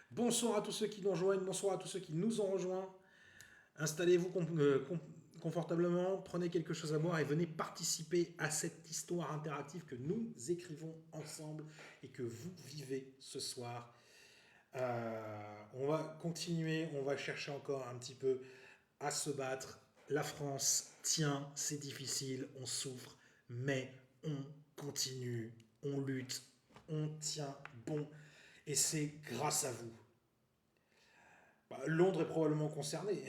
[SPEAKER 1] Bonsoir à tous ceux qui nous rejoignent, bonsoir à tous ceux qui nous ont rejoints. Installez-vous confortablement, prenez quelque chose à boire et venez participer à cette histoire interactive que nous écrivons ensemble et que vous vivez ce soir. On va continuer, on va chercher encore un petit peu à se battre. La France tient, c'est difficile, on souffre, mais on continue, on lutte, on tient bon et c'est grâce à vous. Londres est probablement concerné.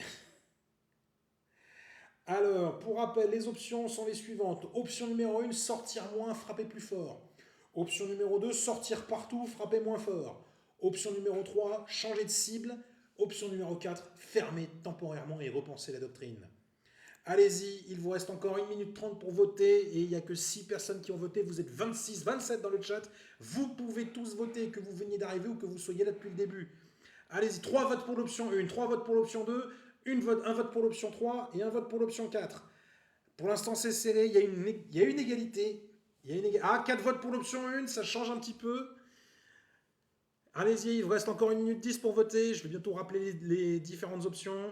[SPEAKER 1] Alors, pour rappel, les options sont les suivantes. Option numéro 1, sortir moins, frapper plus fort. Option numéro 2, sortir partout, frapper moins fort. Option numéro 3, changer de cible. Option numéro 4, fermer temporairement et repenser la doctrine. Allez-y, il vous reste encore 1 minute 30 pour voter et il n'y a que 6 personnes qui ont voté. Vous êtes 26, 27 dans le chat. Vous pouvez tous voter, que vous veniez d'arriver ou que vous soyez là depuis le début. Allez-y, 3 votes pour l'option 1, 3 votes pour l'option 2, un vote pour l'option 3 et un vote pour l'option 4. Pour l'instant, c'est serré, il y a une égalité. Ah, 4 votes pour l'option 1, ça change un petit peu. Allez-y, il vous reste encore 1 minute 10 pour voter. Je vais bientôt rappeler les différentes options.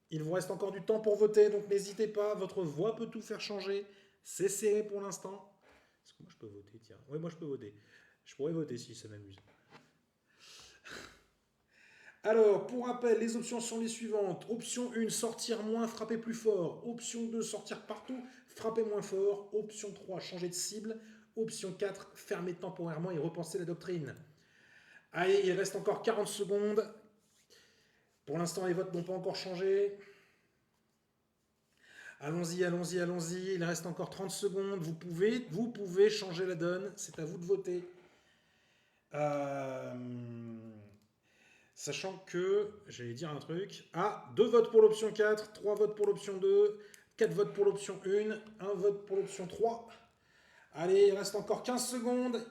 [SPEAKER 1] Il vous reste encore du temps pour voter, donc n'hésitez pas. Votre voix peut tout faire changer. C'est serré pour l'instant. Est-ce que moi je peux voter? Tiens, oui, moi je peux voter. Je pourrais voter si ça m'amuse. Alors, pour rappel, les options sont les suivantes. Option 1, sortir moins, frapper plus fort. Option 2, sortir partout, frapper moins fort. Option 3, changer de cible. Option 4, fermer temporairement et repenser la doctrine. Allez, il reste encore 40 secondes. Pour l'instant, les votes n'ont pas encore changé. Allons-y, allons-y, allons-y. Il reste encore 30 secondes. Vous pouvez changer la donne. C'est à vous de voter. Sachant que, j'allais dire un truc. 2 votes pour l'option 4, 3 votes pour l'option 2, 4 votes pour l'option 1, 1 vote pour l'option 3. Allez, il reste encore 15 secondes.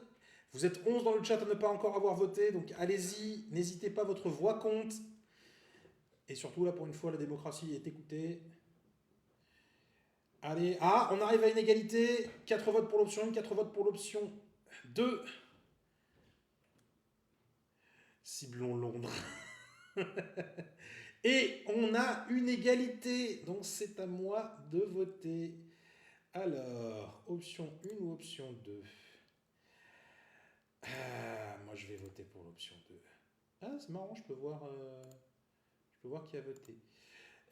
[SPEAKER 1] Vous êtes 11 dans le chat à ne pas encore avoir voté, donc allez-y, n'hésitez pas, votre voix compte. Et surtout, là, pour une fois, la démocratie est écoutée. Allez, on arrive à une égalité. 4 votes pour l'option 1, 4 votes pour l'option 2. Ciblons Londres. Et on a une égalité, donc c'est à moi de voter. Alors, option 1 ou option 2? Moi je vais voter pour l'option 2. C'est marrant, je peux voir qui a voté.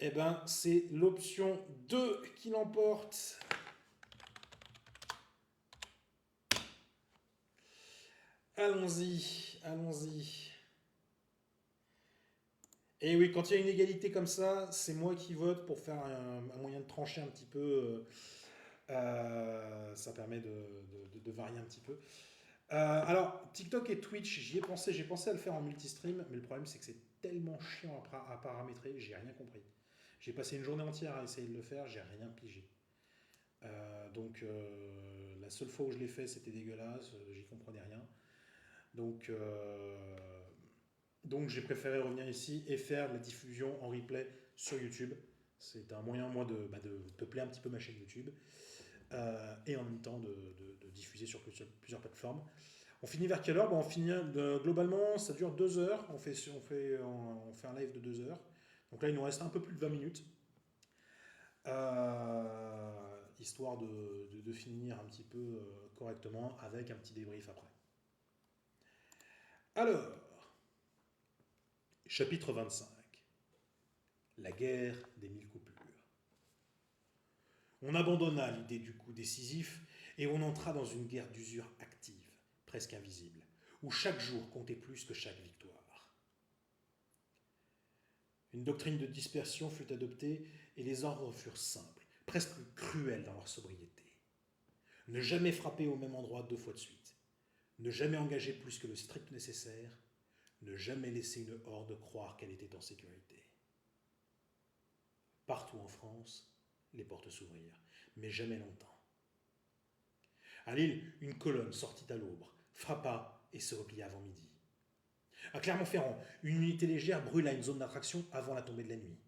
[SPEAKER 1] Eh ben, c'est l'option 2 qui l'emporte. Allons-y, allons-y. Et oui, quand il y a une égalité comme ça, c'est moi qui vote pour faire un moyen de trancher un petit peu. Ça permet de varier un petit peu. Alors, TikTok et Twitch, j'ai pensé à le faire en multistream, mais le problème c'est que c'est tellement chiant à paramétrer, j'ai rien compris. J'ai passé une journée entière à essayer de le faire, j'ai rien pigé. Donc, la seule fois où je l'ai fait, c'était dégueulasse, j'y comprenais rien. Donc j'ai préféré revenir ici et faire la diffusion en replay sur YouTube. C'est un moyen, moi, de peupler un petit peu ma chaîne YouTube. Et en même temps de diffuser sur plusieurs plateformes. On finit vers quelle heure? On finit globalement, ça dure 2 heures. On fait un live de 2 heures. Donc là, il nous reste un peu plus de 20 minutes. Histoire de finir un petit peu correctement avec un petit débrief après. Alors, chapitre 25. La guerre des 1000 coupures. On abandonna l'idée du coup décisif et on entra dans une guerre d'usure active, presque invisible, où chaque jour comptait plus que chaque victoire. Une doctrine de dispersion fut adoptée et les ordres furent simples, presque cruels dans leur sobriété. Ne jamais frapper au même endroit 2 fois de suite, ne jamais engager plus que le strict nécessaire, ne jamais laisser une horde croire qu'elle était en sécurité. Partout en France, les portes s'ouvrirent, mais jamais longtemps. À Lille, une colonne sortit à l'aube, frappa et se replia avant midi. À Clermont-Ferrand, une unité légère brûla une zone d'attraction avant la tombée de la nuit.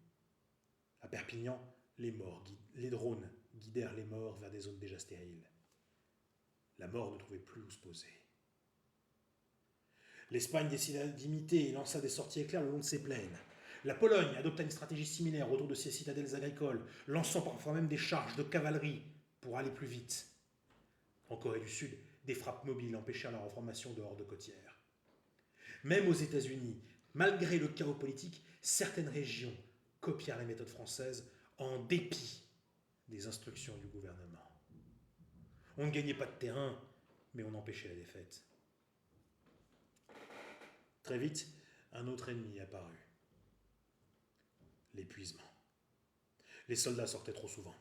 [SPEAKER 1] À Perpignan, les drones guidèrent les morts vers des zones déjà stériles. La mort ne trouvait plus où se poser. L'Espagne décida d'imiter et lança des sorties éclairs le long de ses plaines. La Pologne adopta une stratégie similaire autour de ses citadelles agricoles, lançant parfois même des charges de cavalerie pour aller plus vite. En Corée du Sud, des frappes mobiles empêchèrent la reformation de hordes côtières. Même aux États-Unis, malgré le chaos politique, certaines régions copièrent les méthodes françaises en dépit des instructions du gouvernement. On ne gagnait pas de terrain, mais on empêchait la défaite. Très vite, un autre ennemi apparut. L'épuisement. Les soldats sortaient trop souvent.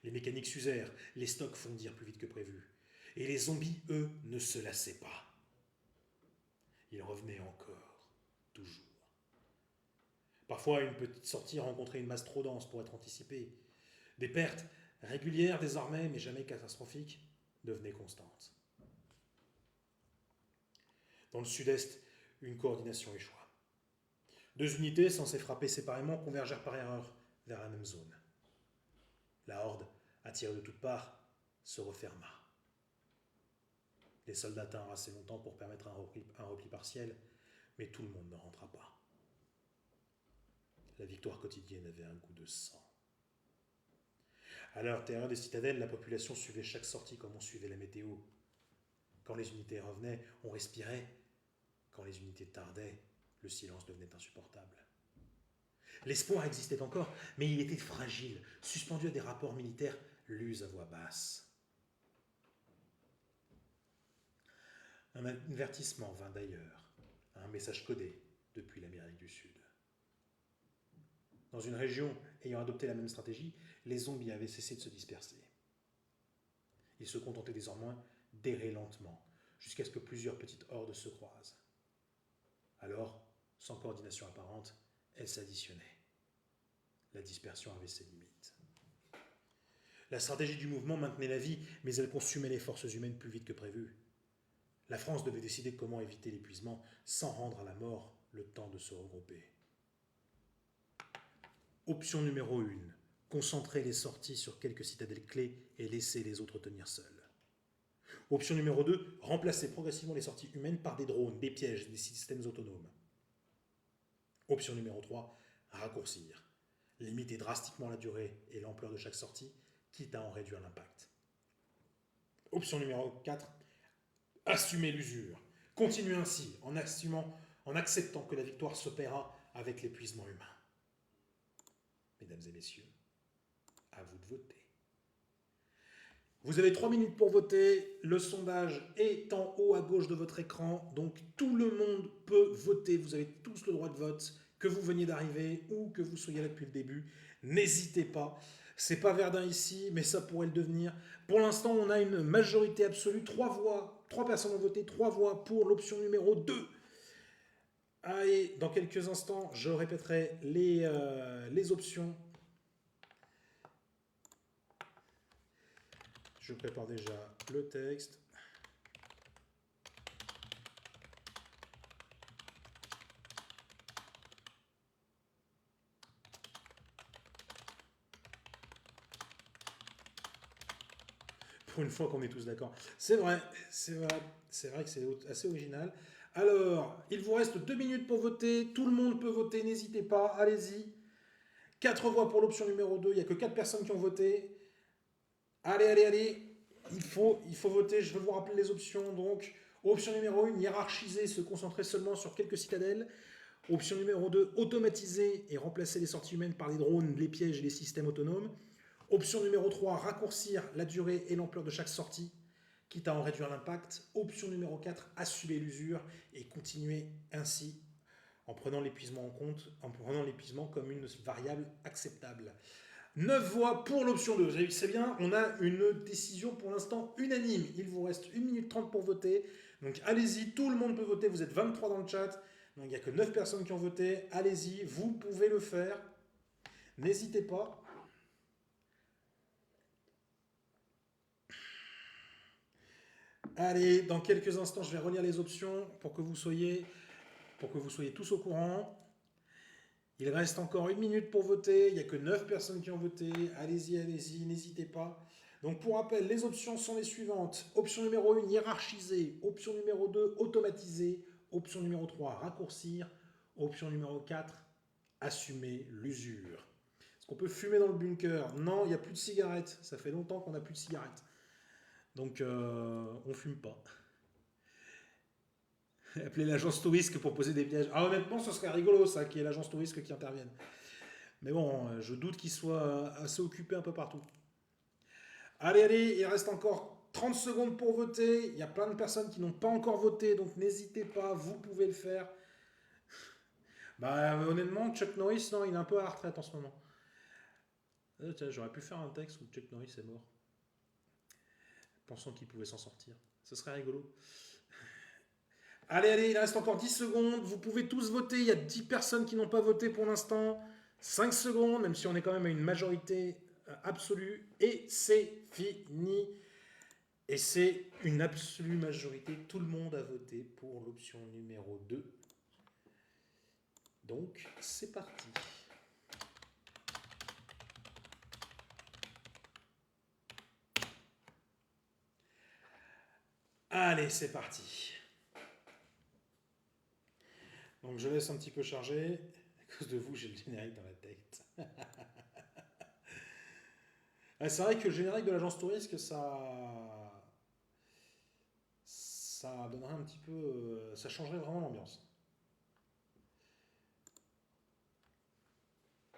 [SPEAKER 1] Les mécaniques s'usèrent, les stocks fondirent plus vite que prévu. Et les zombies, eux, ne se lassaient pas. Ils revenaient encore, toujours. Parfois, une petite sortie rencontrait une masse trop dense pour être anticipée. Des pertes, régulières désormais, mais jamais catastrophiques, devenaient constantes. Dans le sud-est, une coordination échoua. 2 unités censées frapper séparément convergèrent par erreur vers la même zone. La horde, attirée de toutes parts, se referma. Les soldats tinrent assez longtemps pour permettre un repli partiel, mais tout le monde ne rentra pas. La victoire quotidienne avait un goût de sang. À l'intérieur des citadelles, la population suivait chaque sortie comme on suivait la météo. Quand les unités revenaient, on respirait. Quand les unités tardaient, le silence devenait insupportable. L'espoir existait encore, mais il était fragile, suspendu à des rapports militaires lus à voix basse. Un avertissement vint d'ailleurs, un message codé depuis l'Amérique du Sud. Dans une région ayant adopté la même stratégie, les zombies avaient cessé de se disperser. Ils se contentaient désormais d'errer lentement, jusqu'à ce que plusieurs petites hordes se croisent. Alors, sans coordination apparente, elles s'additionnaient. La dispersion avait ses limites. La stratégie du mouvement maintenait la vie, mais elle consumait les forces humaines plus vite que prévu. La France devait décider comment éviter l'épuisement sans rendre à la mort le temps de se regrouper. Option numéro 1. Concentrer les sorties sur quelques citadelles clés et laisser les autres tenir seuls. Option numéro 2. Remplacer progressivement les sorties humaines par des drones, des pièges, des systèmes autonomes. Option numéro 3. Raccourcir. Limiter drastiquement la durée et l'ampleur de chaque sortie, quitte à en réduire l'impact. Option numéro 4. Assumer l'usure. Continuer ainsi, en acceptant que la victoire s'opéra avec l'épuisement humain. Mesdames et messieurs, à vous de voter. Vous avez 3 minutes pour voter. Le sondage est en haut à gauche de votre écran. Donc tout le monde peut voter. Vous avez tous le droit de vote. Que vous veniez d'arriver ou que vous soyez là depuis le début. N'hésitez pas. C'est pas Verdun ici, mais ça pourrait le devenir. Pour l'instant, on a une majorité absolue. 3 voix. 3 personnes ont voté. 3 voix pour l'option numéro 2. Allez, dans quelques instants, je répéterai les options. Je prépare déjà le texte. Pour une fois qu'on est tous d'accord. C'est vrai que c'est assez original. Alors, il vous reste 2 minutes pour voter. Tout le monde peut voter, n'hésitez pas, allez-y. 4 voix pour l'option numéro 2. Il n'y a que 4 personnes qui ont voté. Allez. Il faut voter. Je vais vous rappeler les options. Donc, option numéro 1, hiérarchiser, se concentrer seulement sur quelques citadelles. Option numéro 2, automatiser et remplacer les sorties humaines par les drones, les pièges et les systèmes autonomes. Option numéro 3, raccourcir la durée et l'ampleur de chaque sortie, quitte à en réduire l'impact. Option numéro 4, assumer l'usure et continuer ainsi en prenant l'épuisement en compte, en prenant l'épuisement comme une variable acceptable. 9 voix pour l'option 2. C'est bien, on a une décision pour l'instant unanime. Il vous reste 1 minute 30 pour voter. Donc allez-y, tout le monde peut voter. Vous êtes 23 dans le chat. Donc il n'y a que 9 personnes qui ont voté. Allez-y, vous pouvez le faire. N'hésitez pas. Allez, dans quelques instants, je vais relire les options pour que vous soyez tous au courant. Il reste encore 1 minute pour voter. Il n'y a que 9 personnes qui ont voté. Allez-y, n'hésitez pas. Donc pour rappel, les options sont les suivantes. Option numéro 1, hiérarchiser. Option numéro 2, automatiser. Option numéro 3, raccourcir. Option numéro 4, assumer l'usure. Est-ce qu'on peut fumer dans le bunker? Non, il n'y a plus de cigarettes. Ça fait longtemps qu'on n'a plus de cigarettes. Donc on ne fume pas. Appelez l'agence Tourisque pour poser des pièges. Ah, honnêtement, ce serait rigolo, ça, qu'il y ait l'agence Tourisque qui intervienne. Mais bon, je doute qu'il soit assez occupé un peu partout. Allez, il reste encore 30 secondes pour voter. Il y a plein de personnes qui n'ont pas encore voté, donc n'hésitez pas, vous pouvez le faire. Bah, honnêtement, Chuck Norris, non, il est un peu à la retraite en ce moment. Tiens, j'aurais pu faire un texte où Chuck Norris est mort, pensant qu'il pouvait s'en sortir. Ce serait rigolo. Allez, il reste encore 10 secondes. Vous pouvez tous voter. Il y a 10 personnes qui n'ont pas voté pour l'instant. 5 secondes, même si on est quand même à une majorité absolue. Et c'est fini. Et c'est une absolue majorité. Tout le monde a voté pour l'option numéro 2. Donc, c'est parti. Allez, c'est parti. Donc, je laisse un petit peu charger. À cause de vous, j'ai le générique dans la tête. C'est vrai que le générique de l'agence touriste, ça donnerait un petit peu, ça changerait vraiment l'ambiance.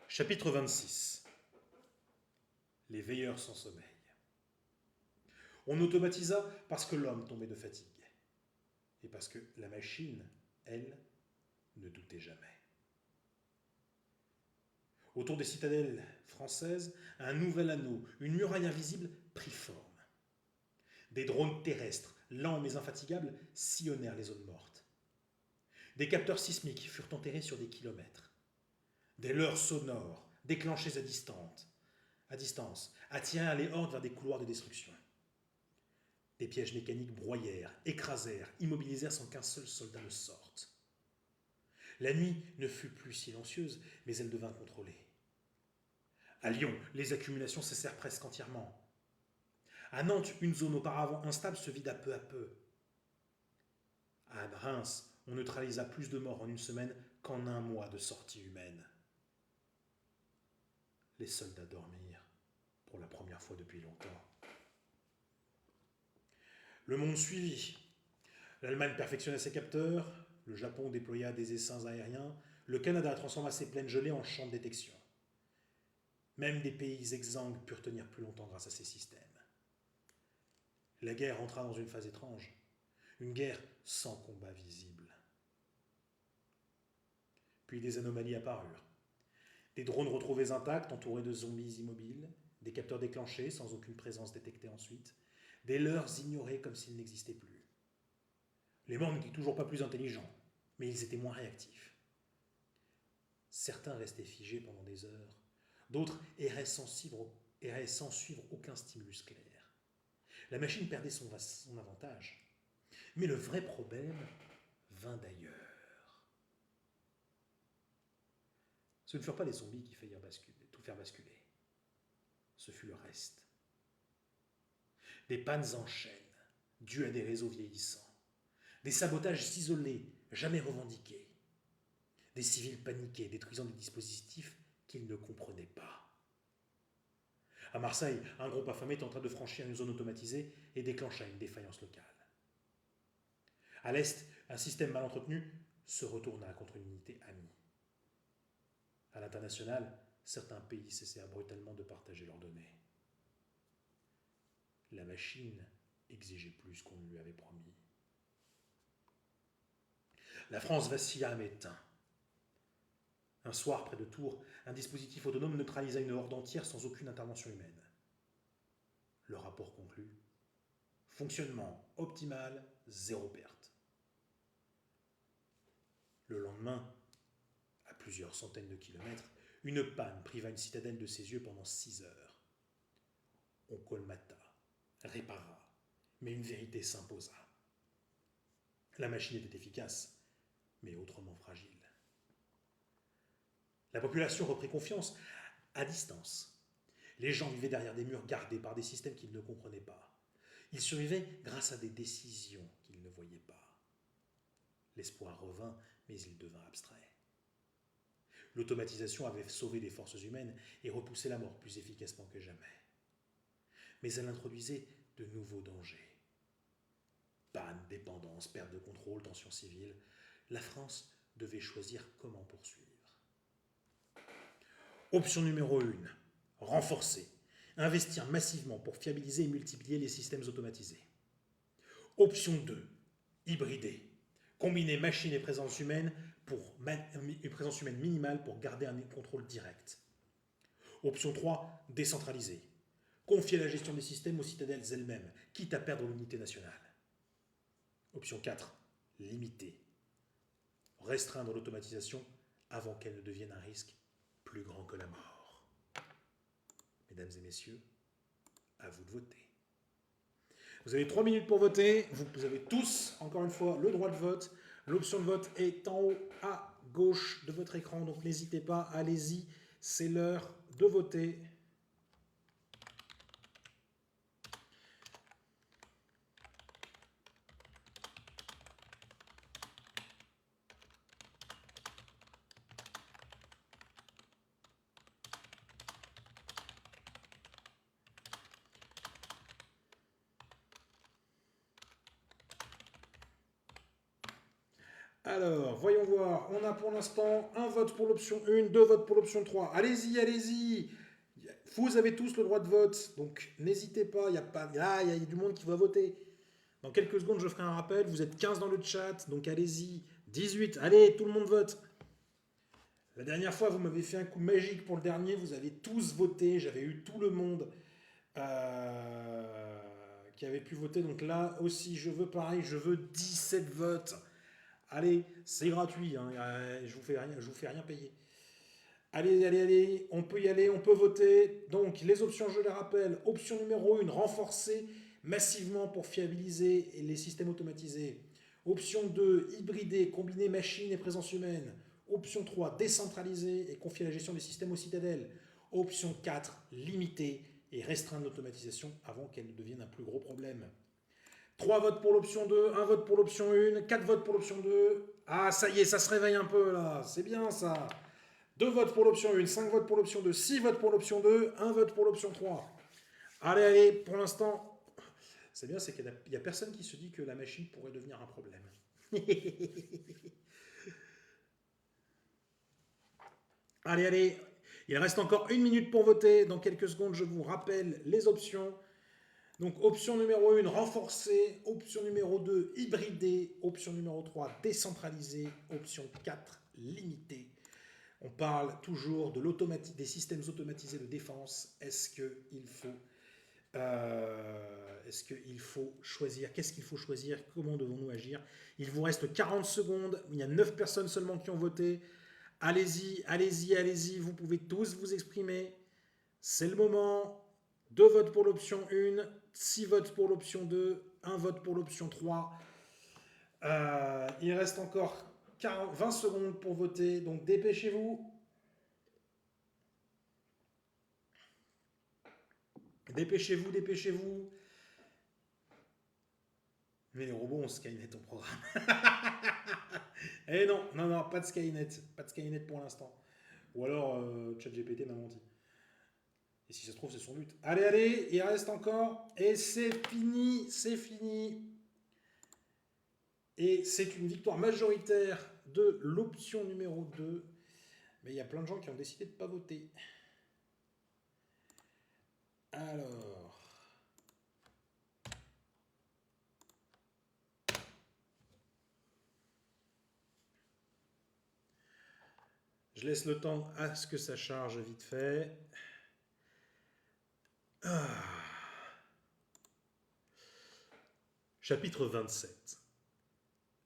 [SPEAKER 1] Chapitre 26. Les veilleurs sans sommeil. On automatisa parce que l'homme tombait de fatigue. Et parce que la machine, elle, ne doutait jamais. Autour des citadelles françaises, un nouvel anneau, une muraille invisible prit forme. Des drones terrestres, lents mais infatigables, sillonnèrent les zones mortes. Des capteurs sismiques furent enterrés sur des kilomètres. Des leurres sonores, déclenchés à distance, attirèrent les hordes vers des couloirs de destruction. Des pièges mécaniques broyèrent, écrasèrent, immobilisèrent sans qu'un seul soldat ne sorte. La nuit ne fut plus silencieuse, mais elle devint contrôlée. À Lyon, les accumulations cessèrent presque entièrement. À Nantes, une zone auparavant instable se vida peu à peu. À Reims, on neutralisa plus de morts en une semaine qu'en un mois de sortie humaine. Les soldats dormirent, pour la première fois depuis longtemps. Le monde suivit. L'Allemagne perfectionna ses capteurs, le Japon déploya des essaims aériens, le Canada transforma ses plaines gelées en champs de détection. Même des pays exsangues purent tenir plus longtemps grâce à ces systèmes. La guerre entra dans une phase étrange, une guerre sans combat visible. Puis des anomalies apparurent. Des drones retrouvés intacts, entourés de zombies immobiles, des capteurs déclenchés sans aucune présence détectée ensuite, des leurres ignorés comme s'ils n'existaient plus. Les morts n'étaient toujours pas plus intelligents, mais ils étaient moins réactifs. Certains restaient figés pendant des heures, d'autres erraient sans suivre aucun stimulus clair. La machine perdait son avantage. Mais le vrai problème vint d'ailleurs. Ce ne furent pas les zombies qui faillirent tout faire basculer. Ce fut le reste. Des pannes en chaîne, dues à des réseaux vieillissants. Des sabotages isolés, jamais revendiqués. Des civils paniqués, détruisant des dispositifs qu'ils ne comprenaient pas. À Marseille, un groupe affamé tenta de franchir une zone automatisée et déclencha une défaillance locale. À l'est, un système mal entretenu se retourna contre une unité amie. À l'international, certains pays cessèrent brutalement de partager leurs données. La machine exigeait plus qu'on ne lui avait promis. La France vacilla mais tint. Un soir, près de Tours, un dispositif autonome neutralisa une horde entière sans aucune intervention humaine. Le rapport conclut. Fonctionnement optimal, 0 perte. Le lendemain, à plusieurs centaines de kilomètres, une panne priva une citadelle de ses yeux pendant 6 heures. On colmata, répara, mais une vérité s'imposa. La machine était efficace, mais autrement fragile. La population reprit confiance à distance. Les gens vivaient derrière des murs gardés par des systèmes qu'ils ne comprenaient pas. Ils survivaient grâce à des décisions qu'ils ne voyaient pas. L'espoir revint, mais il devint abstrait. L'automatisation avait sauvé les forces humaines et repoussé la mort plus efficacement que jamais. Mais elle introduisait de nouveaux dangers. Panne, dépendance, perte de contrôle, tensions civiles. La France devait choisir comment poursuivre. Option numéro 1. Renforcer. Investir massivement pour fiabiliser et multiplier les systèmes automatisés. Option 2. Hybrider. Combiner machine et présence humaine minimale pour garder un contrôle direct. Option 3, décentraliser. Confier la gestion des systèmes aux citadelles elles-mêmes, quitte à perdre l'unité nationale. Option 4, limiter. Restreindre l'automatisation avant qu'elle ne devienne un risque plus grand que la mort. Mesdames et messieurs, à vous de voter. Vous avez 3 minutes pour voter. Vous avez tous, encore une fois, le droit de vote. L'option de vote est en haut à gauche de votre écran, donc n'hésitez pas, allez-y, c'est l'heure de voter. Alors, voyons voir. On a pour l'instant un vote pour l'option 1, 2 votes pour l'option 3. Allez-y, allez-y. Vous avez tous le droit de vote, donc n'hésitez pas. Il y a pas, là, il y a du monde qui va voter. Dans quelques secondes, je ferai un rappel. Vous êtes 15 dans le chat, donc allez-y. 18, allez, tout le monde vote. La dernière fois, vous m'avez fait un coup magique pour le dernier. Vous avez tous voté. J'avais eu tout le monde qui avait pu voter. Donc là aussi, je veux pareil. Je veux 17 votes. Allez, c'est gratuit, hein, je vous fais rien payer. Allez, allez, allez, on peut y aller, on peut voter. Donc, les options, je les rappelle. Option numéro 1, renforcer massivement pour fiabiliser les systèmes automatisés. Option 2, hybrider, combiner machine et présence humaine. Option 3, décentraliser et confier la gestion des systèmes aux citadelles. Option 4, limiter et restreindre l'automatisation avant qu'elle ne devienne un plus gros problème. 3 votes pour l'option 2, 1 vote pour l'option 1, 4 votes pour l'option 2. Ah, ça y est, ça se réveille un peu là, c'est bien ça. 2 votes pour l'option 1, 5 votes pour l'option 2, 6 votes pour l'option 2, 1 vote pour l'option 3. Allez, allez, pour l'instant, c'est bien, c'est qu'il n'y a personne qui se dit que la machine pourrait devenir un problème. Allez, allez, il reste encore 1 minute pour voter. Dans quelques secondes, je vous rappelle les options. Donc, option numéro 1, renforcer. Option numéro 2, hybrider. Option numéro 3, décentraliser. Option 4, limiter. On parle toujours de des systèmes automatisés de défense. Est-ce qu'il faut choisir? Qu'est-ce qu'il faut choisir? Comment devons-nous agir? Il vous reste 40 secondes. Il y a 9 personnes seulement qui ont voté. Allez-y, allez-y, allez-y. Vous pouvez tous vous exprimer. C'est le moment. 2 votes pour l'option 1, 6 votes pour l'option 2, 1 vote pour l'option 3. Il reste encore 20 secondes pour voter, donc dépêchez-vous. Dépêchez-vous, dépêchez-vous. Mais les robots ont Skynet au programme. Eh non, non, non, pas de Skynet. Pas de Skynet pour l'instant. Ou alors, ChatGPT m'a menti. Et si ça se trouve, c'est son but. Allez, allez, il reste encore. Et c'est fini, c'est fini. Et c'est une victoire majoritaire de l'option numéro 2. Mais il y a plein de gens qui ont décidé de ne pas voter. Alors. Je laisse le temps à ce que ça charge vite fait. Ah. Chapitre 27.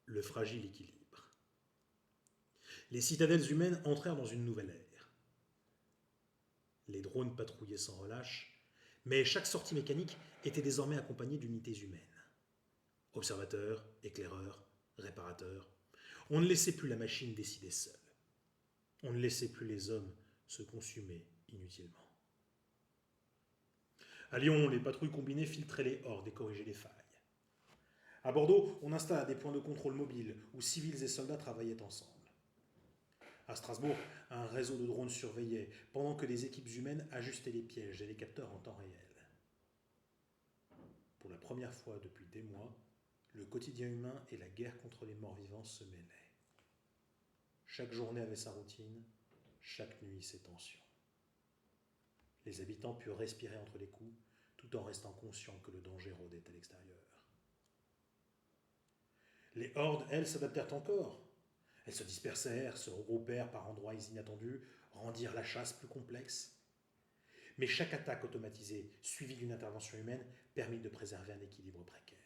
[SPEAKER 1] Le fragile équilibre. Les citadelles humaines entrèrent dans une nouvelle ère. Les drones patrouillaient sans relâche, mais chaque sortie mécanique était désormais accompagnée d'unités humaines. Observateurs, éclaireurs, réparateurs. On ne laissait plus la machine décider seule. On ne laissait plus les hommes se consumer inutilement. À Lyon, les patrouilles combinées filtraient les hordes et corrigeaient les failles. À Bordeaux, on installa des points de contrôle mobiles où civils et soldats travaillaient ensemble. À Strasbourg, un réseau de drones surveillait, pendant que des équipes humaines ajustaient les pièges et les capteurs en temps réel. Pour la première fois depuis des mois, le quotidien humain et la guerre contre les morts-vivants se mêlaient. Chaque journée avait sa routine, chaque nuit ses tensions. Les habitants purent respirer entre les coups, tout en restant conscients que le danger rôdait à l'extérieur. Les hordes, elles, s'adaptèrent encore. Elles se dispersèrent, se regroupèrent par endroits inattendus, rendirent la chasse plus complexe. Mais chaque attaque automatisée, suivie d'une intervention humaine, permit de préserver un équilibre précaire.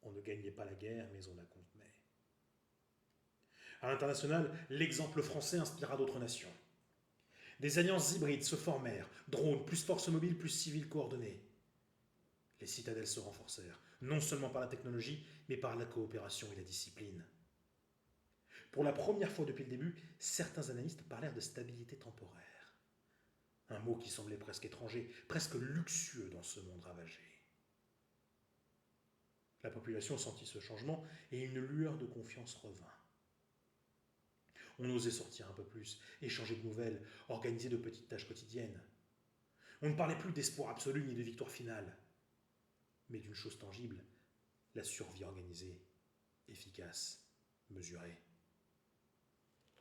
[SPEAKER 1] On ne gagnait pas la guerre, mais on la contenait. À l'international, l'exemple français inspira d'autres nations. Des alliances hybrides se formèrent, drones, plus forces mobiles, plus civils coordonnés. Les citadelles se renforcèrent, non seulement par la technologie, mais par la coopération et la discipline. Pour la première fois depuis le début, certains analystes parlèrent de stabilité temporaire. Un mot qui semblait presque étranger, presque luxueux dans ce monde ravagé. La population sentit ce changement et une lueur de confiance revint. On osait sortir un peu plus, échanger de nouvelles, organiser de petites tâches quotidiennes. On ne parlait plus d'espoir absolu ni de victoire finale, mais d'une chose tangible, la survie organisée, efficace, mesurée.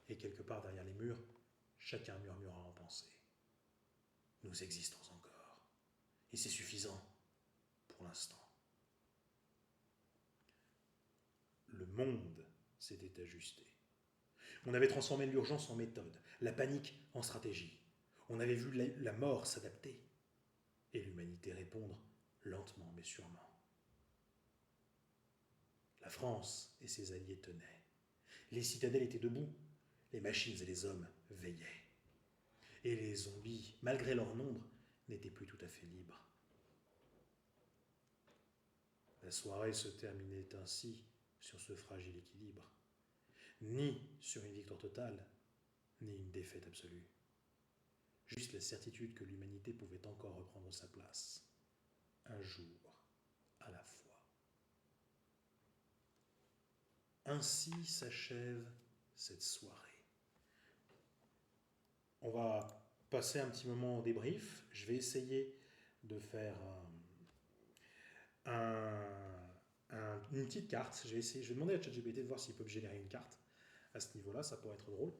[SPEAKER 1] Et quelque part derrière les murs, chacun murmura en pensée. Nous existons encore. Et c'est suffisant, pour l'instant. Le monde s'était ajusté. On avait transformé l'urgence en méthode, la panique en stratégie. On avait vu la mort s'adapter et l'humanité répondre lentement mais sûrement. La France et ses alliés tenaient. Les citadelles étaient debout, les machines et les hommes veillaient. Et les zombies, malgré leur nombre, n'étaient plus tout à fait libres. La soirée se terminait ainsi sur ce fragile équilibre. Ni sur une victoire totale, ni une défaite absolue. Juste la certitude que l'humanité pouvait encore reprendre sa place, un jour à la fois. Ainsi s'achève cette soirée. On va passer un petit moment au débrief. Je vais essayer de faire une petite carte. Je vais demander à ChatGPT de voir s'il peut me générer une carte. À ce niveau-là, ça pourrait être drôle.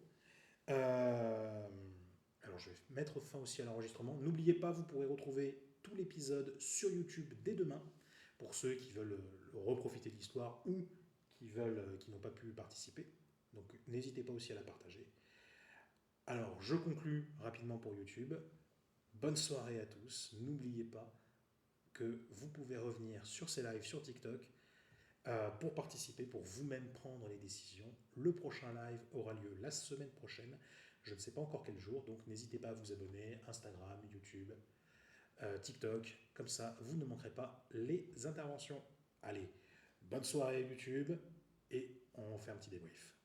[SPEAKER 1] Alors, je vais mettre fin aussi à l'enregistrement. N'oubliez pas, vous pourrez retrouver tout l'épisode sur YouTube dès demain, pour ceux qui veulent reprofiter de l'histoire ou qui n'ont pas pu participer. Donc, n'hésitez pas aussi à la partager. Alors, je conclus rapidement pour YouTube. Bonne soirée à tous. N'oubliez pas que vous pouvez revenir sur ces lives sur TikTok pour participer, pour vous-même prendre les décisions. Le prochain live aura lieu la semaine prochaine. Je ne sais pas encore quel jour, donc n'hésitez pas à vous abonner, Instagram, YouTube, TikTok. Comme ça, vous ne manquerez pas les interventions. Allez, bonne soirée YouTube et on fait un petit débrief.